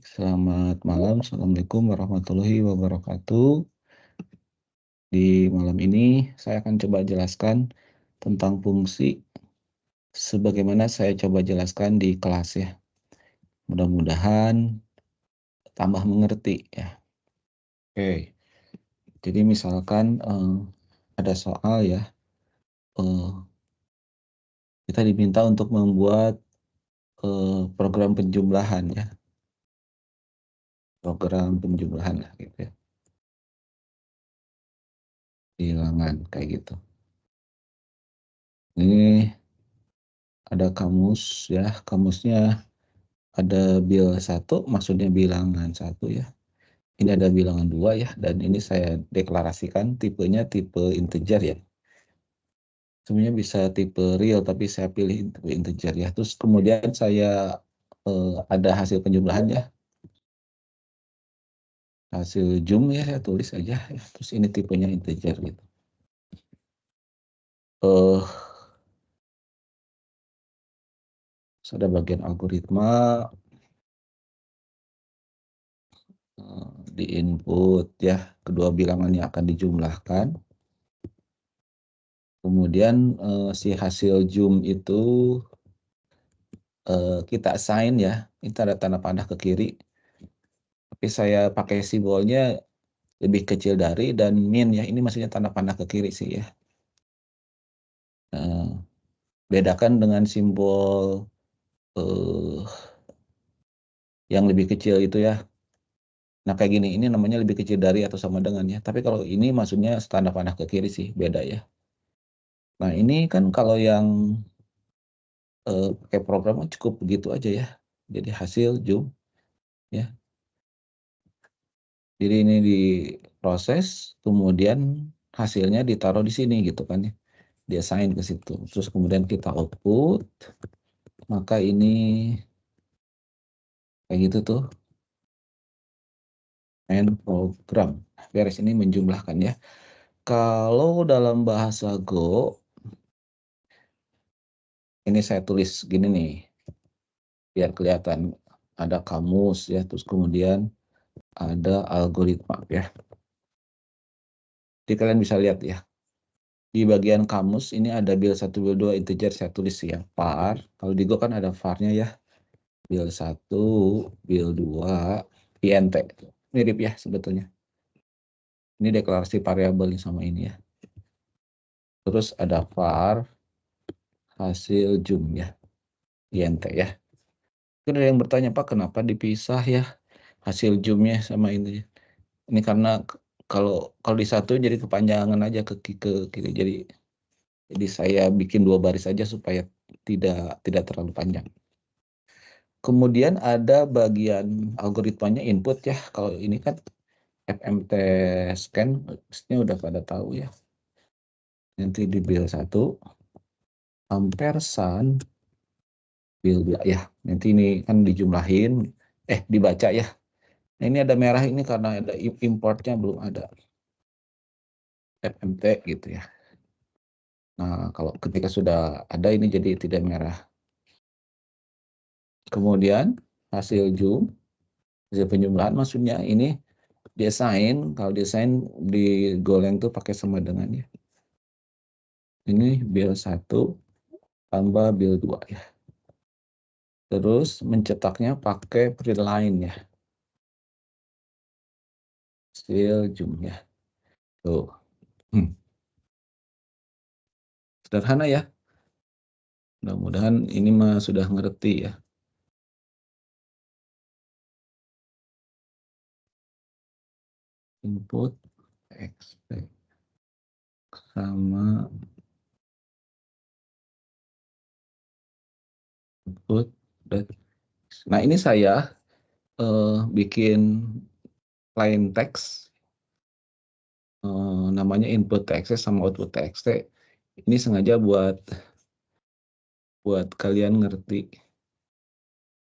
Baik, selamat malam. Assalamualaikum warahmatullahi wabarakatuh. Di malam ini saya akan coba jelaskan tentang fungsi sebagaimana saya coba jelaskan di kelas ya. Mudah-mudahan tambah mengerti ya. Oke, jadi misalkan ada soal ya, eh, kita diminta untuk membuat program penjumlahan ya, program penjumlahan lah gitu ya, bilangan kayak gitu. Ini ada kamus ya, kamusnya ada bil satu maksudnya bilangan satu ya. Ini ada bilangan 2 ya, dan ini saya deklarasikan tipenya tipe integer ya. Sebenarnya bisa tipe real, tapi saya pilih tipe integer ya. Terus kemudian saya ada hasil penjumlahan ya, hasil jum ya saya tulis aja ya. Terus ini tipenya integer gitu. Eh ada bagian algoritma, di input ya, kedua bilangan yang akan dijumlahkan. Kemudian si hasil jum itu kita assign ya, ini tanda panah ke kiri, tapi saya pakai simbolnya lebih kecil dari dan min ya, ini maksudnya tanda panah ke kiri sih ya. Bedakan dengan simbol yang lebih kecil itu ya. Nah kayak gini, ini namanya lebih kecil dari atau sama dengan ya, tapi kalau ini maksudnya tanda panah ke kiri sih, beda ya. Nah ini kan kalau yang pakai program cukup begitu aja ya, jadi hasil jum ya. Jadi ini diproses, kemudian hasilnya ditaruh di sini gitu kan ya. Di-assign ke situ. Terus kemudian kita output, maka ini kayak gitu tuh. Main program. Beres, ini menjumlahkan ya. Kalau dalam bahasa Go, ini saya tulis gini nih, biar kelihatan ada kamus ya, terus kemudian ada algoritma ya. Jadi kalian bisa lihat ya, di bagian kamus ini ada bil 1, bil 2 integer, saya tulis ya, var. Kalau di Go kan ada var-nya ya, bil 1, bil 2, int. Mirip ya sebetulnya. Ini deklarasi variabel sama ini ya. Terus ada var hasil jum ya, int ya. Mungkin ada yang bertanya, Pak, kenapa dipisah ya hasil jumnya sama ini? Ini karena kalau di satu jadi kepanjangan aja ke kiri. Jadi saya bikin 2 baris aja supaya tidak terlalu panjang. Kemudian ada bagian algoritmanya input ya. Kalau ini kan FMT scan, pastinya udah pada tahu ya. Nanti di bil 1 ampersand bil 2 ya. Nanti ini kan dijumlahin, dibaca ya. Nah, ini ada merah ini karena ada importnya belum ada. FMT gitu ya. Nah, kalau ketika sudah ada ini jadi tidak merah. Kemudian hasil jum, hasil penjumlahan maksudnya ini desain, kalau desain di Golang tuh pakai sama dengan ya. Ini bil 1 tambah bil 2 ya. Terus mencetaknya pakai printline ya. Hasil jum ya. Tuh. Sederhana ya. Mudah-mudahan ini mah sudah ngerti ya. Input expect sama output. Nah ini saya bikin plain text, namanya input txt sama output txt. Ini sengaja buat kalian ngerti.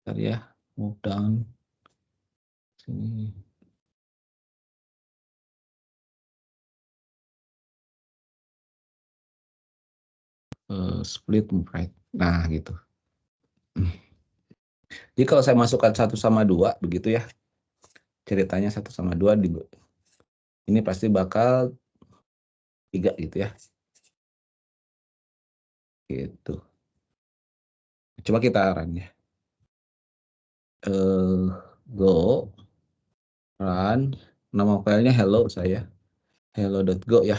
Bentar ya, move down sini. Split right. Nah gitu. Jadi kalau saya masukkan 1 sama 2 begitu ya, ceritanya 1 sama 2 ini pasti bakal 3 gitu ya. Gitu. Coba kita run ya. Go, run, nama filenya hello saya, hello.go ya.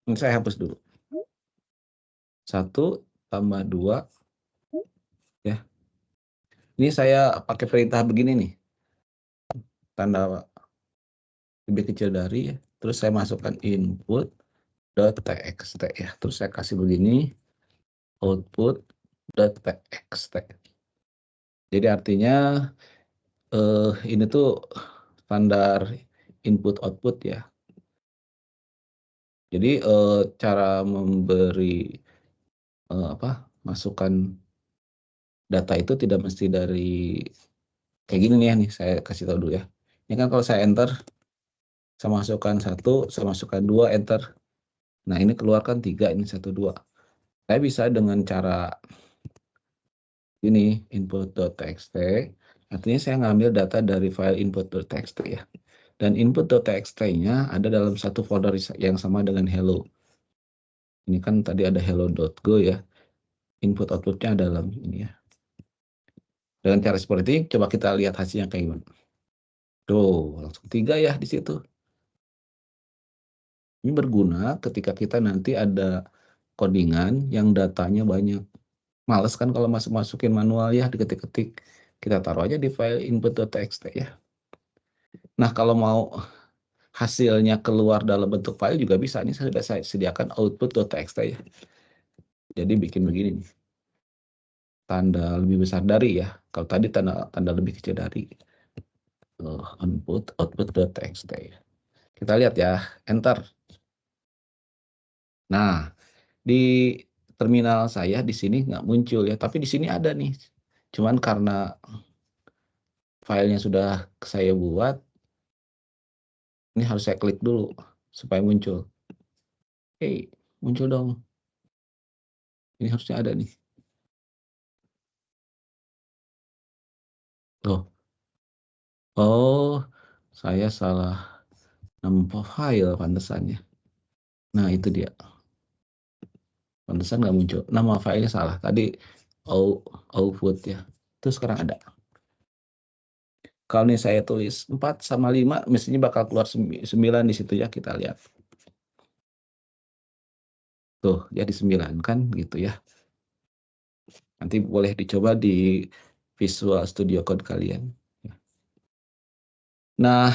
Ini saya hapus dulu. 1 tambah 2 ya. Ini saya pakai perintah begini nih, tanda lebih kecil dari ya, terus saya masukkan input.txt ya, terus saya kasih begini, output.txt. Jadi artinya ini tuh standar input output ya. Jadi cara memberi masukan data itu tidak mesti dari kayak gini nih ya, nih saya kasih tahu dulu ya. Ini kan kalau saya enter, saya masukkan 1, saya masukkan 2, enter. Nah ini keluarkan 3, ini 1, 2. Saya bisa dengan cara ini, input.txt, artinya saya ngambil data dari file input.txt ya. Dan input.txt-nya ada dalam satu folder yang sama dengan hello. Ini kan tadi ada hello.go ya. Input outputnya dalam ini ya. Dengan cara seperti ini, coba kita lihat hasilnya kayak gimana. Tuh, langsung 3 ya di situ. Ini berguna ketika kita nanti ada codingan yang datanya banyak. Males kan kalau masukin manual ya, diketik-ketik. Kita taruh aja di file input.txt ya. Nah, kalau mau hasilnya keluar dalam bentuk file juga bisa. Ini sudah saya sediakan output.txt ya. Jadi bikin begini nih. Tanda lebih besar dari ya. Kalau tadi tanda lebih kecil dari. Output.txt ya. Kita lihat ya, enter. Nah, di terminal saya di sini nggak muncul ya, tapi di sini ada nih. Cuman karena filenya sudah saya buat, ini harus saya klik dulu supaya muncul. Hey, muncul dong. Ini harusnya ada nih. Tuh. Oh, saya salah nama file pantesannya. Nah, itu dia. Pantesan nggak muncul. Nama filenya salah. Tadi output ya. Terus sekarang ada. Kalau nih saya tulis 4 sama 5, mestinya bakal keluar 9 di situ ya, kita lihat. Tuh, jadi 9 kan gitu ya. Nanti boleh dicoba di Visual Studio Code kalian. Nah,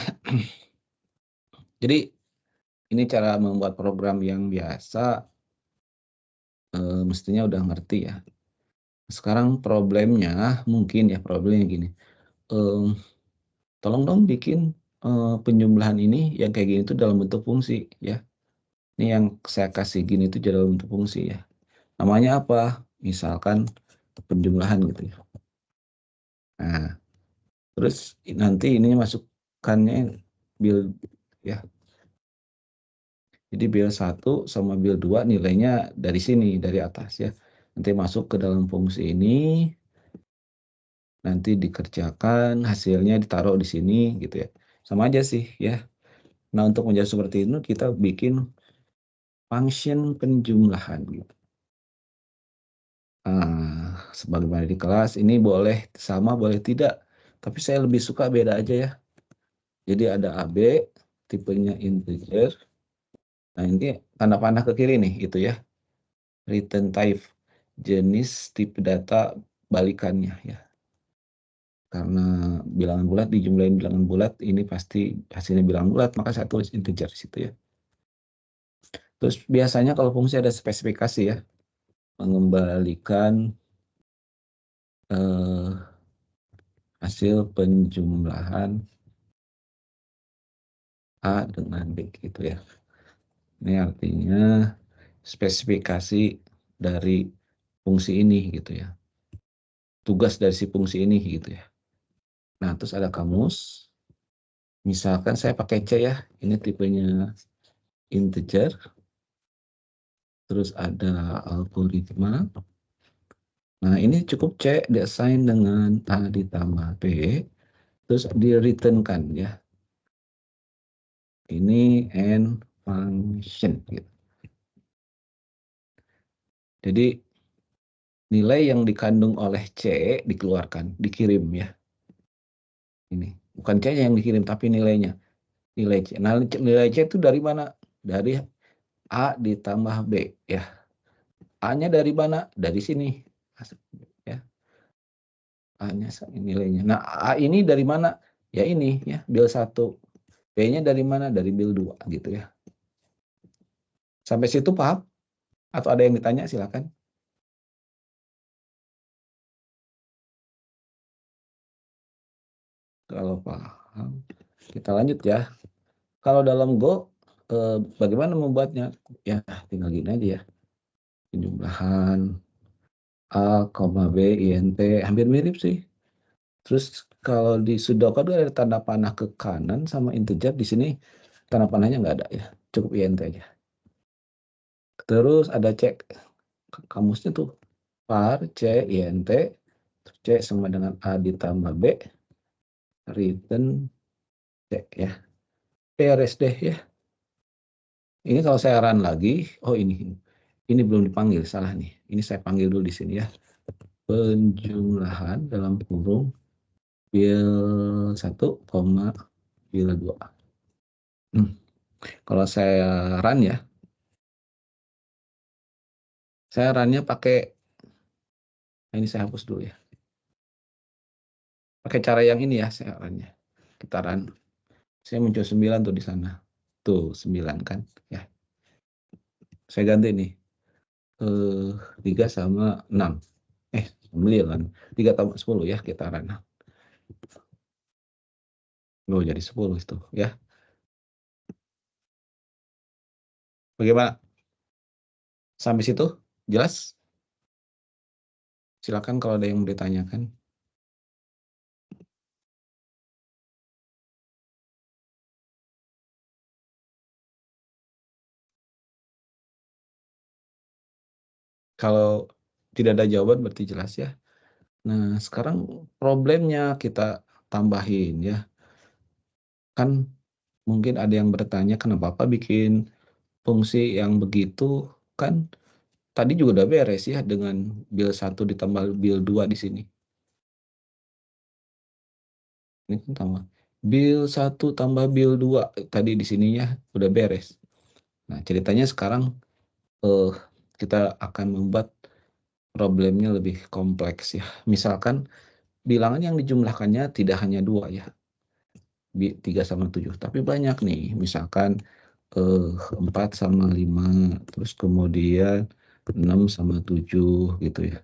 jadi ini cara membuat program yang biasa, mestinya udah ngerti ya. Sekarang problemnya mungkin ya, problemnya gini, tolong dong bikin penjumlahan ini yang kayak gini tuh dalam bentuk fungsi ya. Ini yang saya kasih gini tuh dalam bentuk fungsi ya. Namanya apa? Misalkan penjumlahan gitu ya. Nah, terus nanti ini masukkannya build ya. Jadi build 1 sama build 2 nilainya dari sini, dari atas ya. Nanti masuk ke dalam fungsi ini, nanti dikerjakan, hasilnya ditaruh di sini gitu ya. Sama aja sih ya. Nah, untuk menjadi seperti itu kita bikin function penjumlahan gitu. Sebagaimana di kelas ini boleh sama boleh tidak, tapi saya lebih suka beda aja ya. Jadi ada AB, tipenya integer. Nah, ini tanda panah ke kiri nih, itu ya. Return type, jenis tipe data balikannya ya. Karena bilangan bulat dijumlahin bilangan bulat, ini pasti hasilnya bilangan bulat, maka saya tulis integer di situ ya. Terus biasanya kalau fungsi ada spesifikasi ya, mengembalikan hasil penjumlahan A dengan B gitu ya. Ini artinya spesifikasi dari fungsi ini gitu ya. Tugas dari si fungsi ini gitu ya. Nah, terus ada kamus. Misalkan saya pakai C ya, ini tipenya integer. terus ada algoritma. Nah, ini cukup C diassign dengan A ditambah B, terus di-return-kan ya. Ini and function gitu. Jadi nilai yang dikandung oleh C dikeluarkan, dikirim ya. Ini bukan C-nya yang dikirim tapi nilainya. Nilai C. Nah, nilai C itu dari mana? Dari A ditambah B ya. A-nya dari mana? Dari sini. Ya. A-nya nilainya. Nah, A ini dari mana? Ya ini ya, bil 1. B-nya dari mana? Dari bil 2 gitu ya. Sampai situ paham? Atau ada yang ditanya silakan. Kalau paham, kita lanjut ya. Kalau dalam Go, bagaimana membuatnya? Ya, tinggal gini aja ya. Penjumlahan A, B, INT, hampir mirip sih. Terus kalau di Sudoku ada tanda panah ke kanan sama integer, di sini tanda panahnya nggak ada ya, cukup INT aja. Terus ada cek kamusnya tuh, var C INT, C sama dengan A ditambah B, return C ya. Beres deh ya. Ini kalau saya run lagi, oh ini belum dipanggil, salah nih. Ini saya panggil dulu di sini ya. Penjumlahan dalam kurung bil 1, bil 2. Kalau saya run ya, saya runnya pakai, ini saya hapus dulu ya. Pakai cara yang ini ya saya runnya. Kita run. Saya muncul 9 tuh di sana. Tuh 9 kan ya. Saya ganti nih. 3 sama 6. 9. 3 tambah 10 ya kita run. Oh, jadi 10 itu ya. Bagaimana? Sampai situ jelas? Silakan kalau ada yang mau ditanyakan. Kalau tidak ada jawaban berarti jelas ya. Nah, sekarang problemnya kita tambahin ya. Kan mungkin ada yang bertanya kenapa Pak bikin fungsi yang begitu, kan tadi juga udah beres ya dengan bil 1 ditambah bil 2 di sini. Ini kan tambah bil 1 tambah bil 2 tadi di sininya udah beres. Nah, ceritanya sekarang, eee, kita akan membuat problemnya lebih kompleks ya. Misalkan bilangan yang dijumlahkannya tidak hanya 2 ya, 3 sama 7, tapi banyak nih. Misalkan, 4 sama 5, terus kemudian 6 sama 7 gitu ya,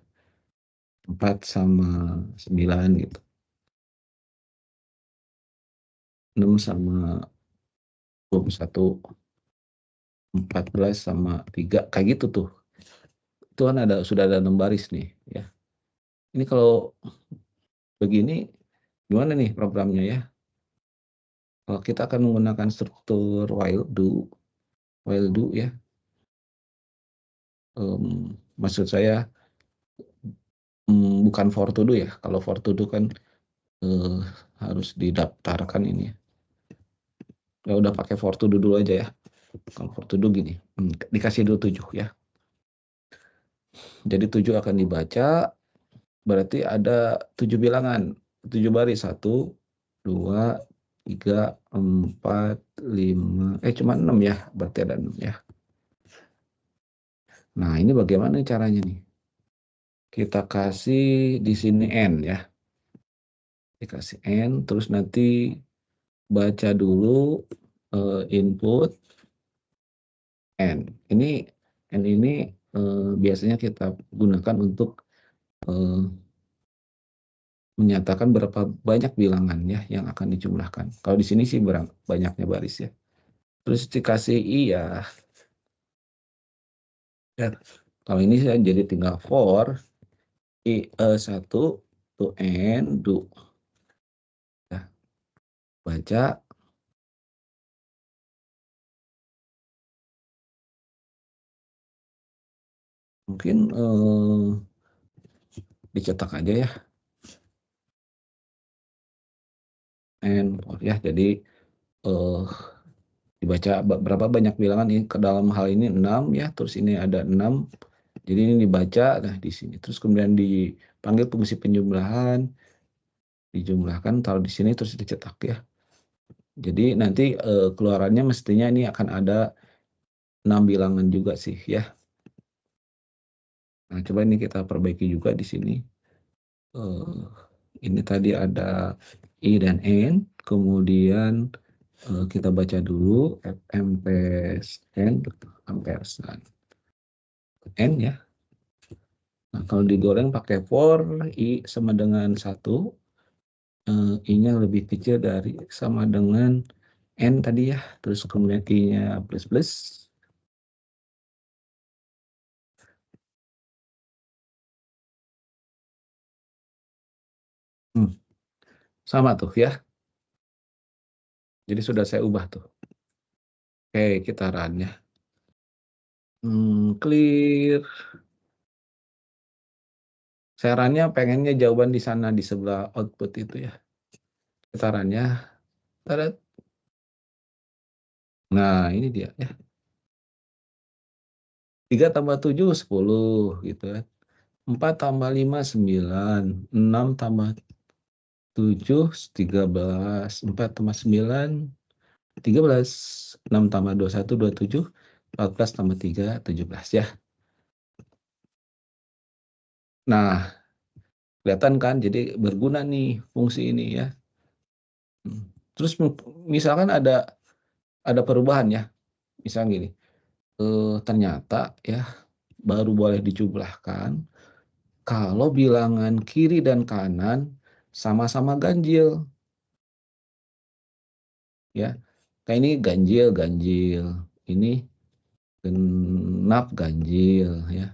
4 sama 9 gitu, 6 sama 21, 14 sama 3, kayak gitu tuh. Itu kan sudah ada 6 baris nih ya. Ini kalau begini gimana nih programnya ya? Kalau kita akan menggunakan struktur while do ya, maksud saya, bukan for to do ya. Kalau for to do kan, eee, harus didaftarkan ini ya. Ya udah pakai for to do dulu aja ya. Kalau for to do gini, dikasih dulu 7 ya. Jadi 7 akan dibaca, berarti ada 7 bilangan, 7 baris, 1, 2, 3, 4, 5, cuma 6 ya, berarti ada 6 ya. Nah, ini bagaimana caranya nih? Kita kasih di sini N ya, dikasih N, terus nanti baca dulu, input N. N ini, biasanya kita gunakan untuk, eee, menyatakan berapa banyak bilangan ya yang akan dijumlahkan. Kalau di sini sih banyaknya baris ya. Terus dikasih I ya. Kalau ini saya jadi tinggal for I, 1 to N do ya, baca, Mungkin dicetak aja ya. Ya, jadi dibaca berapa banyak bilangan ini ke dalam hal ini 6 ya, terus ini ada 6. Jadi ini dibaca, nah di sini. Terus kemudian dipanggil fungsi penjumlahan, dijumlahkan, taruh di sini terus dicetak ya. Jadi nanti keluarannya mestinya ini akan ada 6 bilangan juga sih ya. Nah, coba ini kita perbaiki juga di sini. Ini tadi ada I dan N, kemudian kita baca dulu ampersand N ya. Nah, kalau digoreng pakai for, I sama dengan 1, I-nya lebih kecil dari sama dengan N tadi ya, terus kemudian I-nya plus. Sama tuh ya, jadi sudah saya ubah tuh. Oke, kita run ya. Clear. Saya runnya pengennya jawaban di sana, di sebelah output itu ya. Kita run ya. Nah, ini dia ya. 3 tambah 7, 10 gitu kan. 4 tambah 5, 9. 6 tambah 7, 13. 4 tambah 9, 13. 6 tambah 21, 27. 14 tambah 3, 17 ya. Nah, kelihatan kan, jadi berguna nih fungsi ini ya. Terus misalkan ada perubahan ya. Misalnya gini, ternyata ya baru boleh dijumlahkan kalau bilangan kiri dan kanan sama-sama ganjil ya. Kayak ini ganjil, ini genap ganjil ya.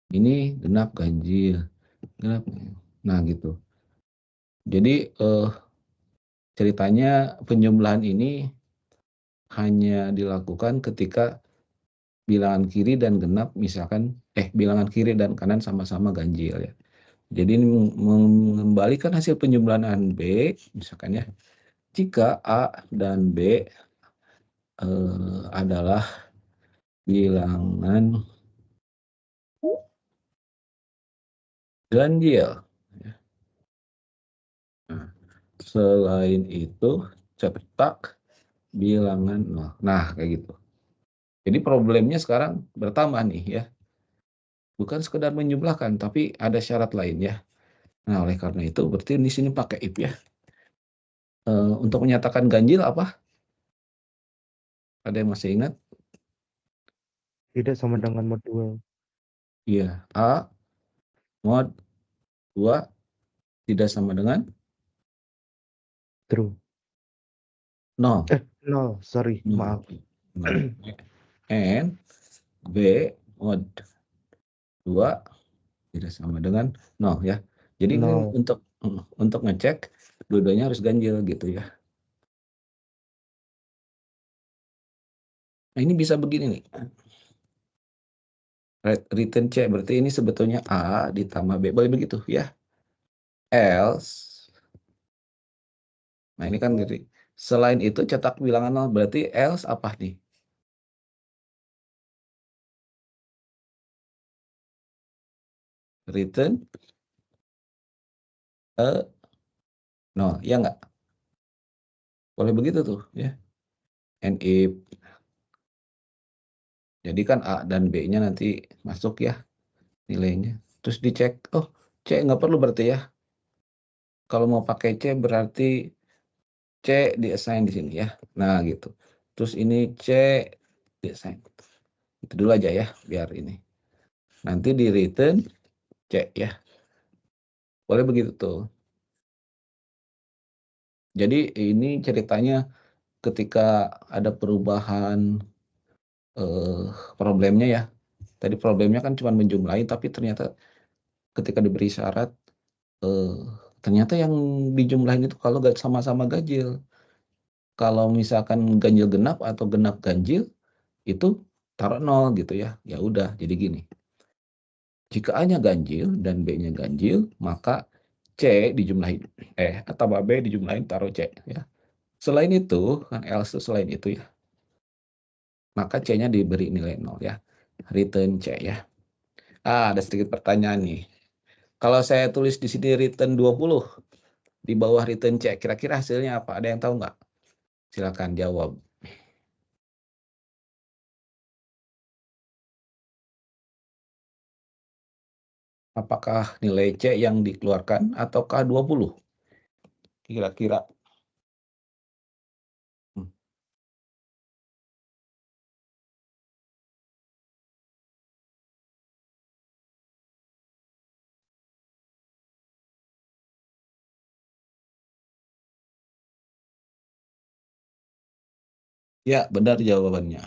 Ini genap ganjil, genap. Nah gitu. Jadi ceritanya penjumlahan ini hanya dilakukan ketika bilangan kiri dan genap misalkan bilangan kiri dan kanan sama-sama ganjil ya. Jadi ini mengembalikan hasil penjumlahan B misalkan ya. Jika A dan B adalah bilangan ganjil. Nah, selain itu cetak bilangan nol. Nah, kayak gitu. Jadi problemnya sekarang bertambah nih ya. Bukan sekedar menjumlahkan, tapi ada syarat lain ya. Nah, oleh karena itu berarti di sini pakai if ya. Untuk menyatakan ganjil apa? Ada yang masih ingat? Tidak sama dengan mod 2. Iya, A mod 2 tidak sama dengan True. 0. 0, sorry, maaf. Nah, and B mod 2 tidak sama dengan 0 ya. Jadi ini 0. untuk ngecek dua-duanya harus ganjil gitu ya. Nah, ini bisa begini nih. Return C berarti ini sebetulnya A ditambah B, boleh begitu ya. Else, nah ini kan gitu. Selain itu cetak bilangan 0 berarti else apa nih? Return 0, ya enggak? Boleh begitu tuh ya. And if, jadi kan A dan B-nya nanti masuk ya nilainya. Terus dicek, oh C nggak perlu berarti ya. Kalau mau pakai C berarti C di-assign di sini ya. Nah gitu. Terus ini C di-assign. Itu dulu aja ya, biar ini. Nanti di return C ya. Boleh begitu tuh. Jadi ini ceritanya ketika ada perubahan problemnya ya. Tadi problemnya kan cuma menjumlahi, tapi ternyata ketika diberi syarat ternyata yang dijumlahin itu kalau sama-sama ganjil. Kalau misalkan ganjil genap atau genap ganjil itu taruh 0 gitu ya. Ya udah, jadi gini. Jika A-nya ganjil dan B-nya ganjil, maka C dijumlahin, tambah B dijumlahin taruh C ya. Selain itu, kan else itu selain itu ya, maka C-nya diberi nilai 0 ya. Return C ya. Ada sedikit pertanyaan nih. Kalau saya tulis di sini return 20, di bawah return C, kira-kira hasilnya apa? Ada yang tahu nggak? Silakan jawab. Apakah nilai C yang dikeluarkan ataukah 20? Kira-kira. Hmm. Ya, benar jawabannya.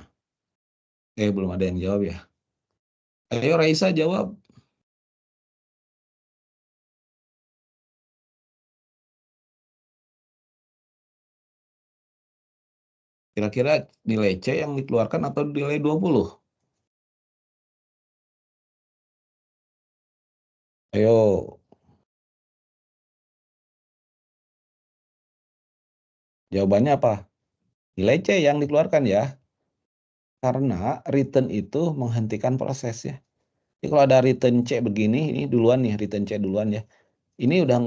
Belum ada yang jawab ya. Ayo Raisa jawab. Kira-kira nilai C yang dikeluarkan atau nilai 20? Ayo. Jawabannya apa? Nilai C yang dikeluarkan ya. Karena return itu menghentikan proses ya. Jadi kalau ada return C begini, ini duluan nih, return C duluan ya. Ini udah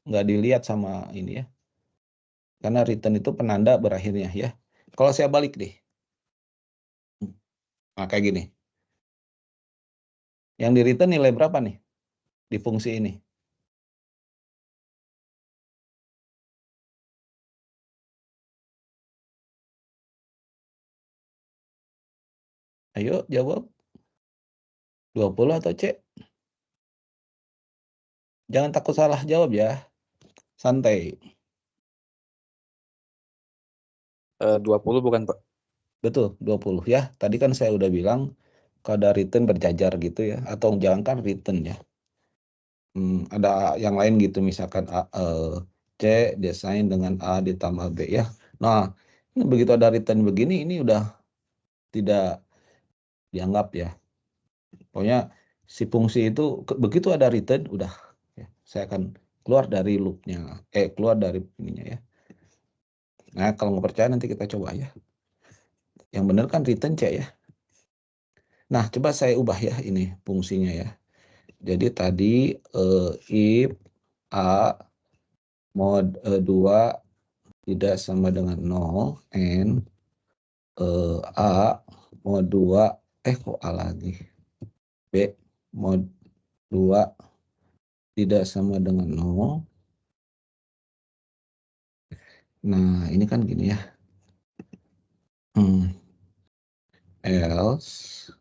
nggak dilihat sama ini ya. Karena return itu penanda berakhirnya ya. Kalau saya balik deh. Nah, kayak gini. Yang di return nilai berapa nih di fungsi ini? Ayo jawab. 20 atau C? Jangan takut salah jawab ya. Santai. 20 bukan, Pak? Betul, 20 ya. Tadi kan saya udah bilang kalau ada return berjajar gitu ya. Atau jangan kan return ya. Ada yang lain gitu misalkan C desain dengan A ditambah B ya. Nah, ini begitu ada return begini ini udah tidak dianggap ya. Pokoknya si fungsi itu begitu ada return udah ya, saya akan keluar dari loopnya, keluar dari ininya ya. Nah, kalau nggak percaya nanti kita coba ya. Yang benar kan return C ya. Nah, coba saya ubah ya ini fungsinya ya. Jadi tadi if A mod 2 tidak sama dengan 0 and A mod 2 kok A lagi. B mod 2 tidak sama dengan 0. Nah, ini kan gini ya. Else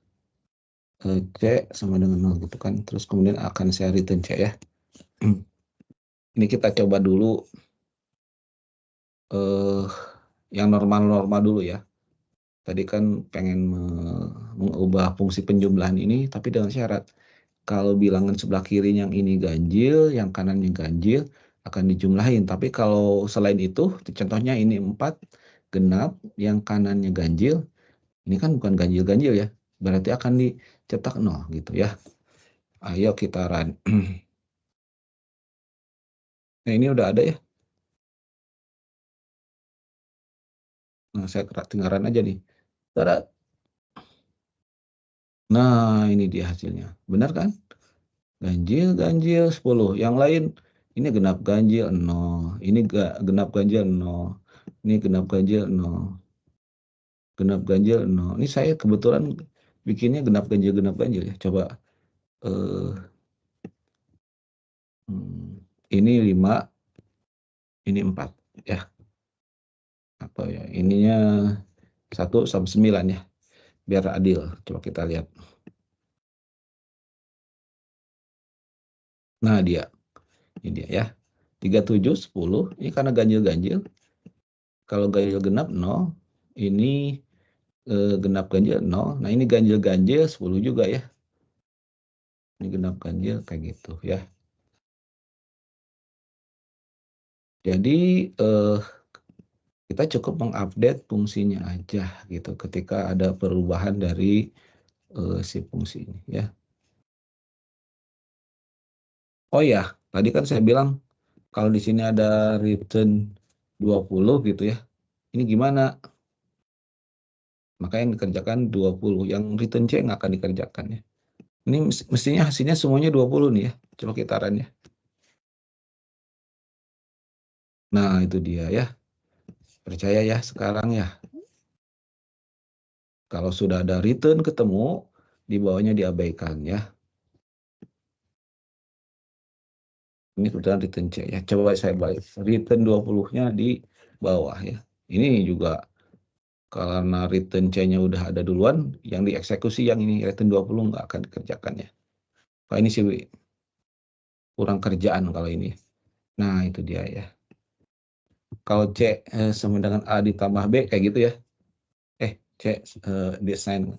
C sama dengan 0 gitu kan. Terus kemudian akan saya return C ya. Ini kita coba dulu yang normal-normal dulu ya. Tadi kan pengen mengubah fungsi penjumlahan ini, tapi dengan syarat kalau bilangan sebelah kiri yang ini ganjil, yang kanannya ganjil, akan dijumlahin. Tapi kalau selain itu, contohnya ini 4 genap, yang kanannya ganjil, ini kan bukan ganjil-ganjil ya, berarti akan dicetak 0 gitu ya. Ayo kita run. Nah, ini udah ada ya. Nah, saya tinggal run aja nih. Nah, ini dia hasilnya. Benar kan? Ganjil, ganjil 10. Yang lain, ini genap ganjil 0. Ini genap ganjil 0. Ini genap ganjil 0. Genap ganjil 0. Ini saya kebetulan bikinnya genap ganjil ya. Coba. Ini 5. Ini 4. Ya. Atau ya, ininya 1 sampai 9 ya. Biar adil. Coba kita lihat. Nah, dia. Ini dia ya. 37, 10. Ini karena ganjil-ganjil. Kalau ganjil genap 0. Ini genap ganjil 0. Nah, ini ganjil-ganjil 10 juga ya. Ini genap ganjil kayak gitu ya. Jadi kita cukup mengupdate fungsinya aja gitu ketika ada perubahan dari si fungsi ini ya. Oh ya, tadi kan saya bilang kalau di sini ada return 20 gitu ya. Ini gimana? Maka yang dikerjakan 20, yang return C nggak akan dikerjakan ya. Ini mestinya hasilnya semuanya 20 nih ya. Coba kita run ya. Nah, itu dia ya. Percaya ya sekarang ya. Kalau sudah ada return ketemu, di bawahnya diabaikan ya. Ini kebetulan return C ya. Coba saya balik. Return 20-nya di bawah ya. Ini juga karena return C-nya udah ada duluan, yang dieksekusi yang ini return 20 nggak akan dikerjakan ya. Kalau ini sih kurang kerjaan kalau ini. Nah, itu dia ya. Kalau C sama dengan A ditambah B kayak gitu ya. C desain.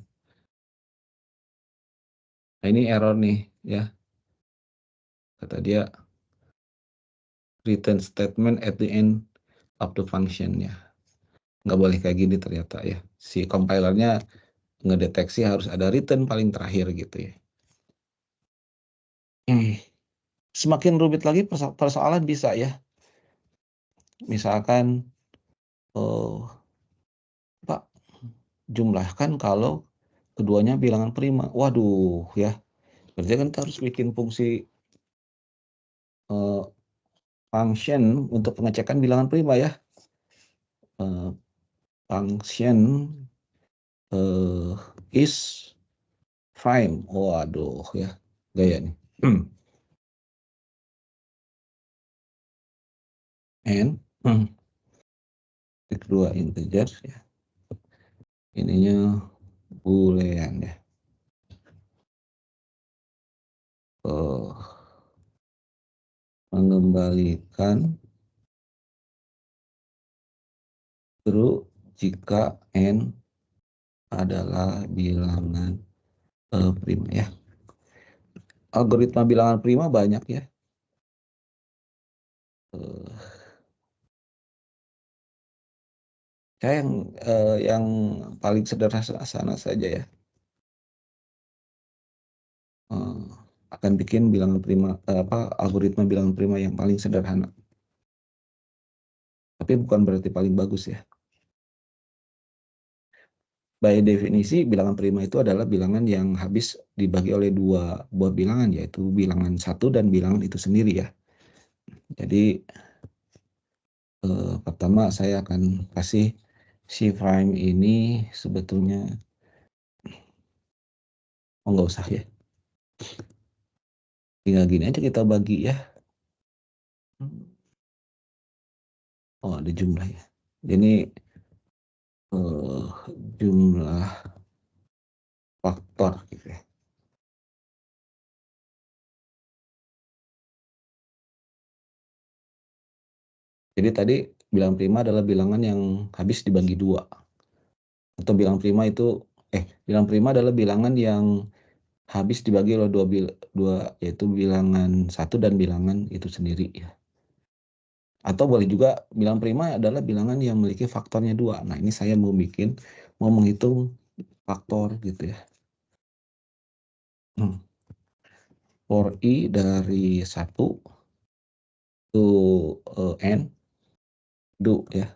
Nah, ini error nih ya. Kata dia return statement at the end of the function ya. Nggak boleh kayak gini ternyata ya. Si compilernya ngedeteksi harus ada return paling terakhir gitu ya. Semakin rumit lagi persoalan bisa ya. Misalkan Pak, jumlahkan kalau keduanya bilangan prima. Waduh ya. Berarti kan kita harus bikin fungsi function untuk pengecekan bilangan prima ya. Function is prime. Waduh ya. Gaya nih. And kedua integer ya. Ininya boolean ya. Mengembalikan true jika n adalah bilangan prima ya. Algoritma bilangan prima banyak ya. Saya yang paling sederhana saja ya. Akan bikin bilangan prima algoritma bilangan prima yang paling sederhana. Tapi bukan berarti paling bagus ya. By definisi bilangan prima itu adalah bilangan yang habis dibagi oleh dua buah bilangan, yaitu bilangan satu dan bilangan itu sendiri ya. Jadi pertama saya akan kasih si prime ini sebetulnya nggak usah ya. Tinggal gini aja kita bagi ya. Oh, ada jumlah ya. Ini jumlah faktor gitu ya. Jadi tadi bilangan prima adalah bilangan yang habis dibagi dua. Atau bilangan prima itu bilangan prima adalah bilangan yang habis dibagi oleh dua yaitu bilangan satu dan bilangan itu sendiri ya. Atau boleh juga bilangan prima adalah bilangan yang memiliki faktornya dua. Nah, ini saya mau menghitung faktor gitu ya. For i dari 1 to n do ya.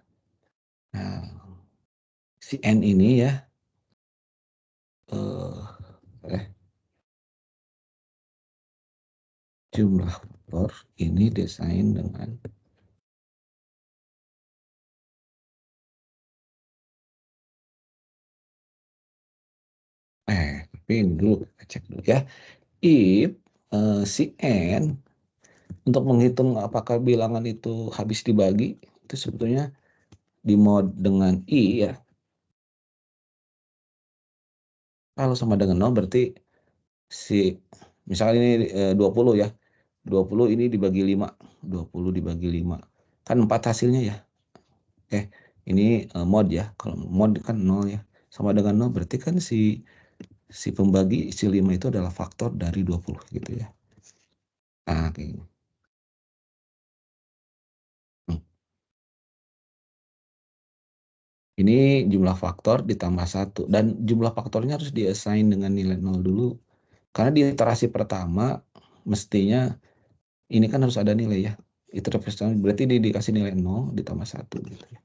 Nah, si n ini ya jumlah faktor ini desain dengan tapi ini dulu kita cek dulu ya. If si n untuk menghitung apakah bilangan itu habis dibagi, itu sebetulnya di mode dengan i ya. Kalau sama dengan 0 berarti misalnya ini 20 ya. 20 ini dibagi 5. 20 dibagi 5. Kan 4 hasilnya ya. Ini mode ya. Kalau mode kan 0 ya. Sama dengan 0 berarti kan si pembagi si 5 itu adalah faktor dari 20 gitu ya. Nah, kayak gini. Ini jumlah faktor ditambah 1. Dan jumlah faktornya harus diassign dengan nilai 0 dulu. Karena di iterasi pertama mestinya Ini kan harus ada nilai ya. Itu representasi berarti dikasih nilai 0 ditambah 1 gitu ya.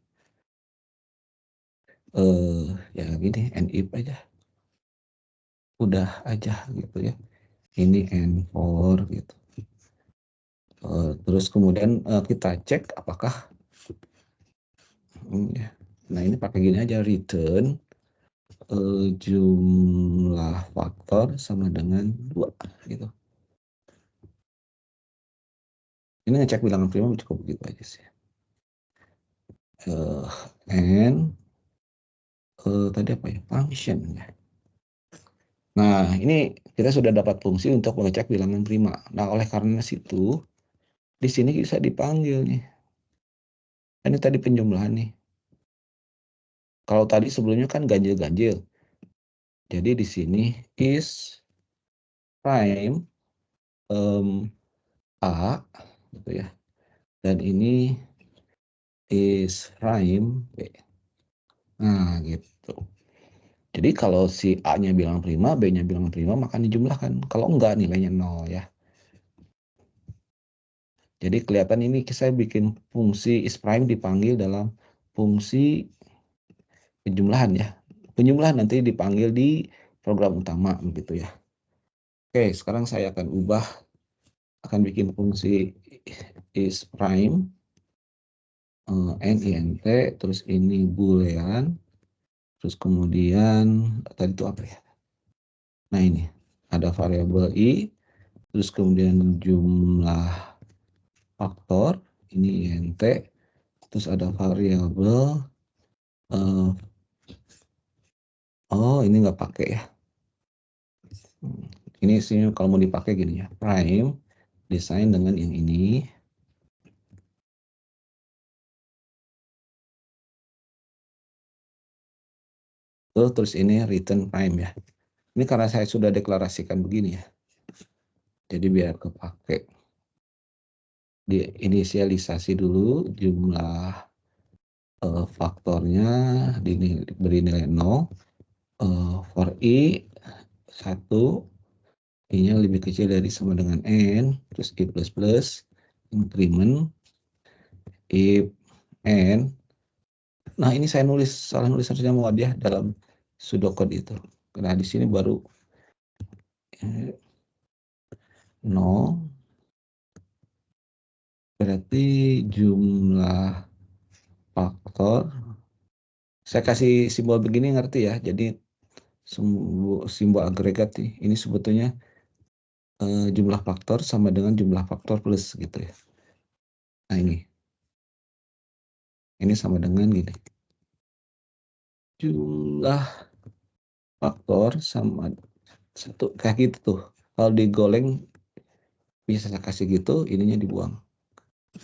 Ya gini, and if aja. Udah aja gitu ya. Ini and for gitu. Terus kemudian kita cek apakah ya. Nah ini pakai gini aja, return jumlah faktor sama dengan 2 gitu. Ini ngecek bilangan prima cukup begitu aja sih. And tadi apa ya, function ya. Nah ini kita sudah dapat fungsi untuk mengecek bilangan prima. Nah oleh karena situ di sini bisa dipanggil nih. Ini tadi penjumlahan nih. Kalau tadi sebelumnya kan ganjil-ganjil. Jadi di sini is prime A gitu ya. Dan ini is prime B. Nah gitu. Jadi kalau si A-nya bilang prima, B-nya bilang prima, maka dijumlahkan. Kalau enggak nilainya 0 ya. Jadi kelihatan ini saya bikin fungsi is prime dipanggil dalam fungsi penjumlahan ya. Penjumlahan nanti dipanggil di program utama begitu ya. Oke, sekarang saya akan akan bikin fungsi is prime int, terus ini boolean, terus kemudian tadi itu apa ya? Nah ini ada variabel i, terus kemudian jumlah faktor ini int, terus ada variabel oh ini nggak pakai ya. Ini sih kalau mau dipakai gini ya, prime desain dengan yang ini. Terus ini return prime ya. Ini karena saya sudah deklarasikan begini ya. Jadi biar kepake. Diinisialisasi dulu jumlah faktornya diberi nilai 0. For i 1, i-nya lebih kecil dari sama dengan n, terus i plus plus, increment, if n. Nah ini saya salah nulis harusnya muadiah dalam pseudocode itu. Nah di sini baru 0, berarti jumlah faktor. Saya kasih simbol begini ngerti ya. Jadi simbol agregat nih. Ini sebetulnya jumlah faktor sama dengan jumlah faktor plus gitu ya. Nah ini sama dengan gini. Jumlah faktor sama 1 kayak gitu tuh. Kalau digoleng bisa saya kasih gitu, ininya dibuang.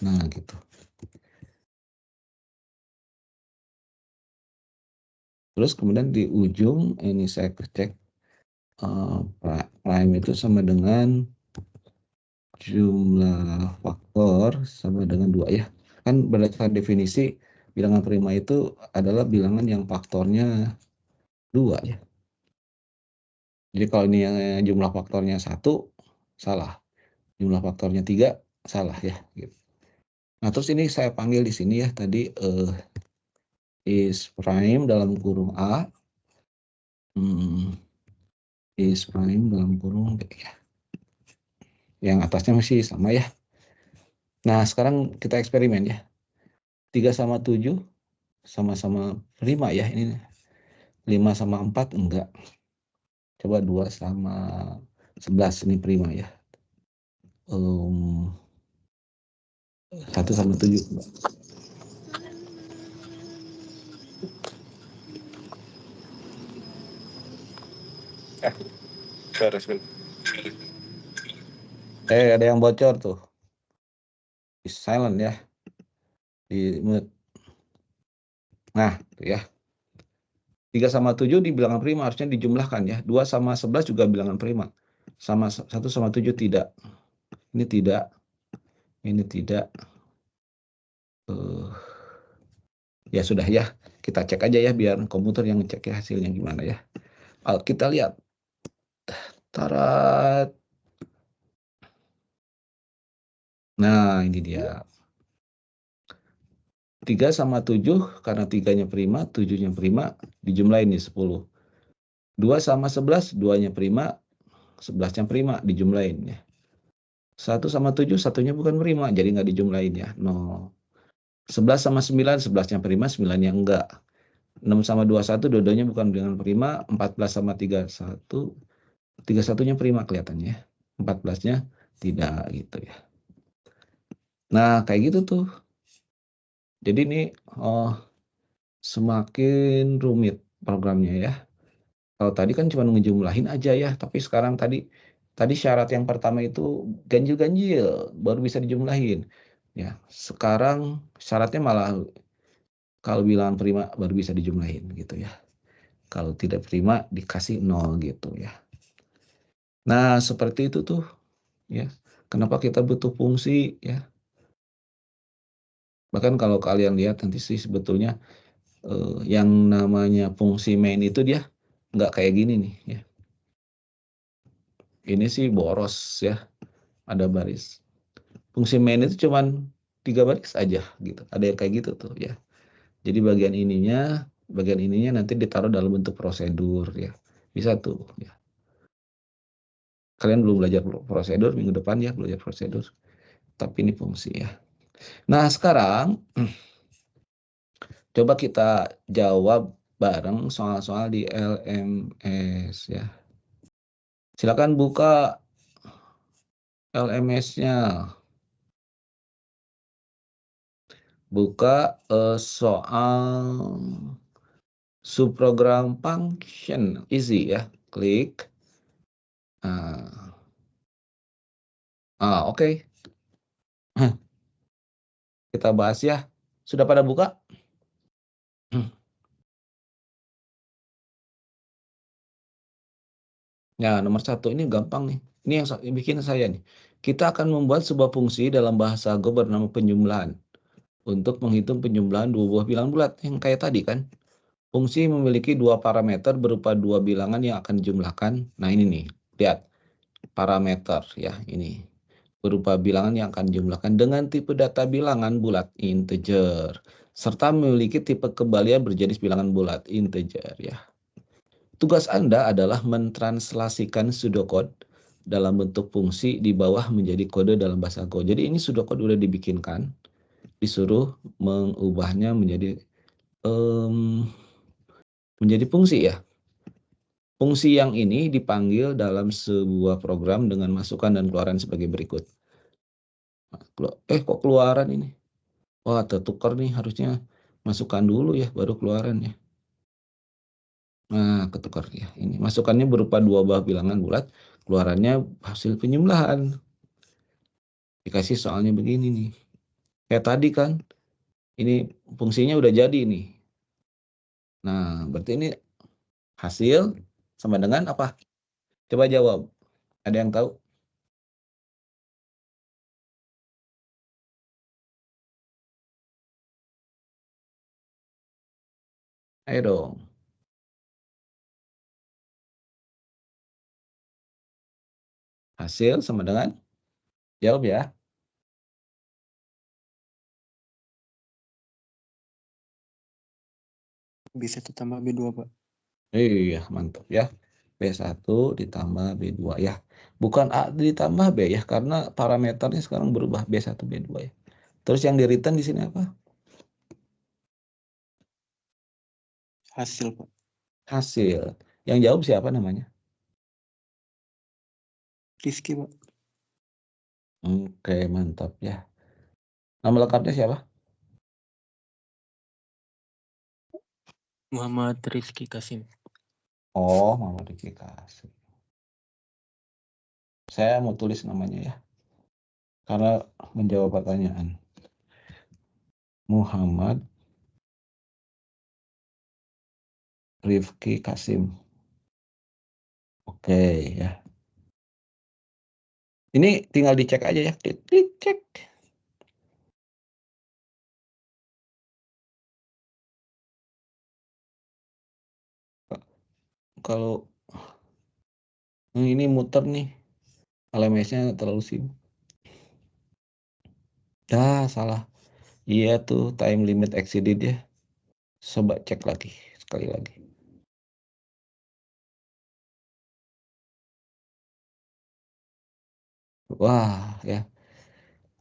Nah gitu. Terus kemudian di ujung ini saya cek prime itu sama dengan jumlah faktor sama dengan 2 ya. Kan berdasarkan definisi bilangan prima itu adalah bilangan yang faktornya 2 ya. Jadi kalau ini jumlah faktornya 1 salah. Jumlah faktornya 3 salah ya gitu. Nah, terus ini saya panggil di sini ya tadi is prime dalam kurung A is prime dalam kurung B ya. Yang atasnya masih sama ya. Nah, sekarang kita eksperimen ya. 3 sama 7 sama-sama prima ya ini. 5 sama 4 enggak. Coba 2 sama 11 ini prima ya. 1 sama 7. Ada yang bocor tuh. Is silent ya. Di mute. Nah, tuh ya. 3 sama 7 di bilangan prima harusnya dijumlahkan ya. 2 sama 11 juga bilangan prima. 1 sama 7 tidak. Ini tidak. Ini tidak. Ya sudah ya. Kita cek aja ya biar komputer yang ngecek ya hasilnya gimana ya. Kita lihat. Tarat. Nah, ini dia. 3 sama 7, karena 3-nya prima, 7-nya prima, dijumlahin nih 10. 2 sama 11, 2-nya prima, 11-nya prima, dijumlahin ya. 1 sama 7, 1-nya bukan prima, jadi nggak dijumlahin ya, 0. 11 sama 9, 11-nya prima, 9-nya enggak. 6 sama 21, dua-duanya bukan dengan prima. 14 sama 31, 31-nya prima kelihatannya ya. 14-nya tidak gitu ya. Nah, kayak gitu tuh. Jadi ini semakin rumit programnya ya. Kalau tadi kan cuma ngejumlahin aja ya, tapi sekarang tadi syarat yang pertama itu ganjil-ganjil baru bisa dijumlahin. Ya, sekarang syaratnya malah kalau bilangan prima baru bisa dijumlahin gitu ya. Kalau tidak prima dikasih 0 gitu ya. Nah, seperti itu tuh ya. Kenapa kita butuh fungsi ya. Bahkan kalau kalian lihat nanti sih sebetulnya yang namanya fungsi main itu dia nggak kayak gini nih ya. Ini sih boros ya, ada baris. Fungsi main itu cuman 3 baris aja gitu. Ada yang kayak gitu tuh ya. Jadi bagian ininya nanti ditaruh dalam bentuk prosedur ya. Bisa tuh ya. Kalian belum belajar prosedur, minggu depan ya belajar prosedur. Tapi ini fungsi ya. Nah, sekarang coba kita jawab bareng soal-soal di LMS ya. Silakan buka LMS-nya. Buka soal subprogram function, easy ya. Klik. Oke. Kita bahas ya. Sudah pada buka? Ya, nomor 1 ini gampang nih. Ini yang bikin saya nih. Kita akan membuat sebuah fungsi dalam bahasa Go bernama penjumlahan untuk menghitung penjumlahan dua buah bilangan bulat yang kayak tadi kan. Fungsi memiliki dua parameter berupa dua bilangan yang akan dijumlahkan. Nah, ini nih. Lihat. Parameter ya, ini. Berupa bilangan yang akan dijumlahkan dengan tipe data bilangan bulat integer serta memiliki tipe kembalian berjenis bilangan bulat integer ya. Tugas Anda adalah mentranslasikan pseudocode dalam bentuk fungsi di bawah menjadi kode dalam bahasa Go. Jadi ini pseudocode udah dibikinkan, disuruh mengubahnya menjadi fungsi ya. Fungsi yang ini dipanggil dalam sebuah program dengan masukan dan keluaran sebagai berikut. Kok keluaran ini? Wah, tertukar nih, harusnya masukkan dulu ya, baru keluaran ya. Nah, ketukar ya. Ini masukannya berupa dua buah bilangan bulat, keluarannya hasil penjumlahan. Dikasih soalnya begini nih. Kayak tadi kan, ini fungsinya udah jadi nih. Nah, berarti ini hasil sama dengan apa? Coba jawab. Ada yang tahu? Ayo dong. Hasil sama dengan? Jawab ya. B1 tambah B2, Pak. Iya, mantap ya. B1 ditambah B2 ya. Bukan A ditambah B ya, karena parameternya sekarang berubah B1, B2 ya. Terus yang di return di sini apa? Hasil, Pak. Hasil. Yang jawab siapa namanya? Rizky, Pak. Oke, mantap ya. Nama lengkapnya siapa? Muhammad Rizky Kasim. Oh, Muhammad Rifki Kasih. Saya mau tulis namanya ya. Karena menjawab pertanyaan. Muhammad Rifki Kasim. Oke ya. Ini tinggal dicek aja ya. Klik cek. Kalau ini muter nih. LMS-nya terlalu sibuk. Salah. Iya tuh time limit exceeded ya. Coba cek lagi sekali lagi. Wah ya,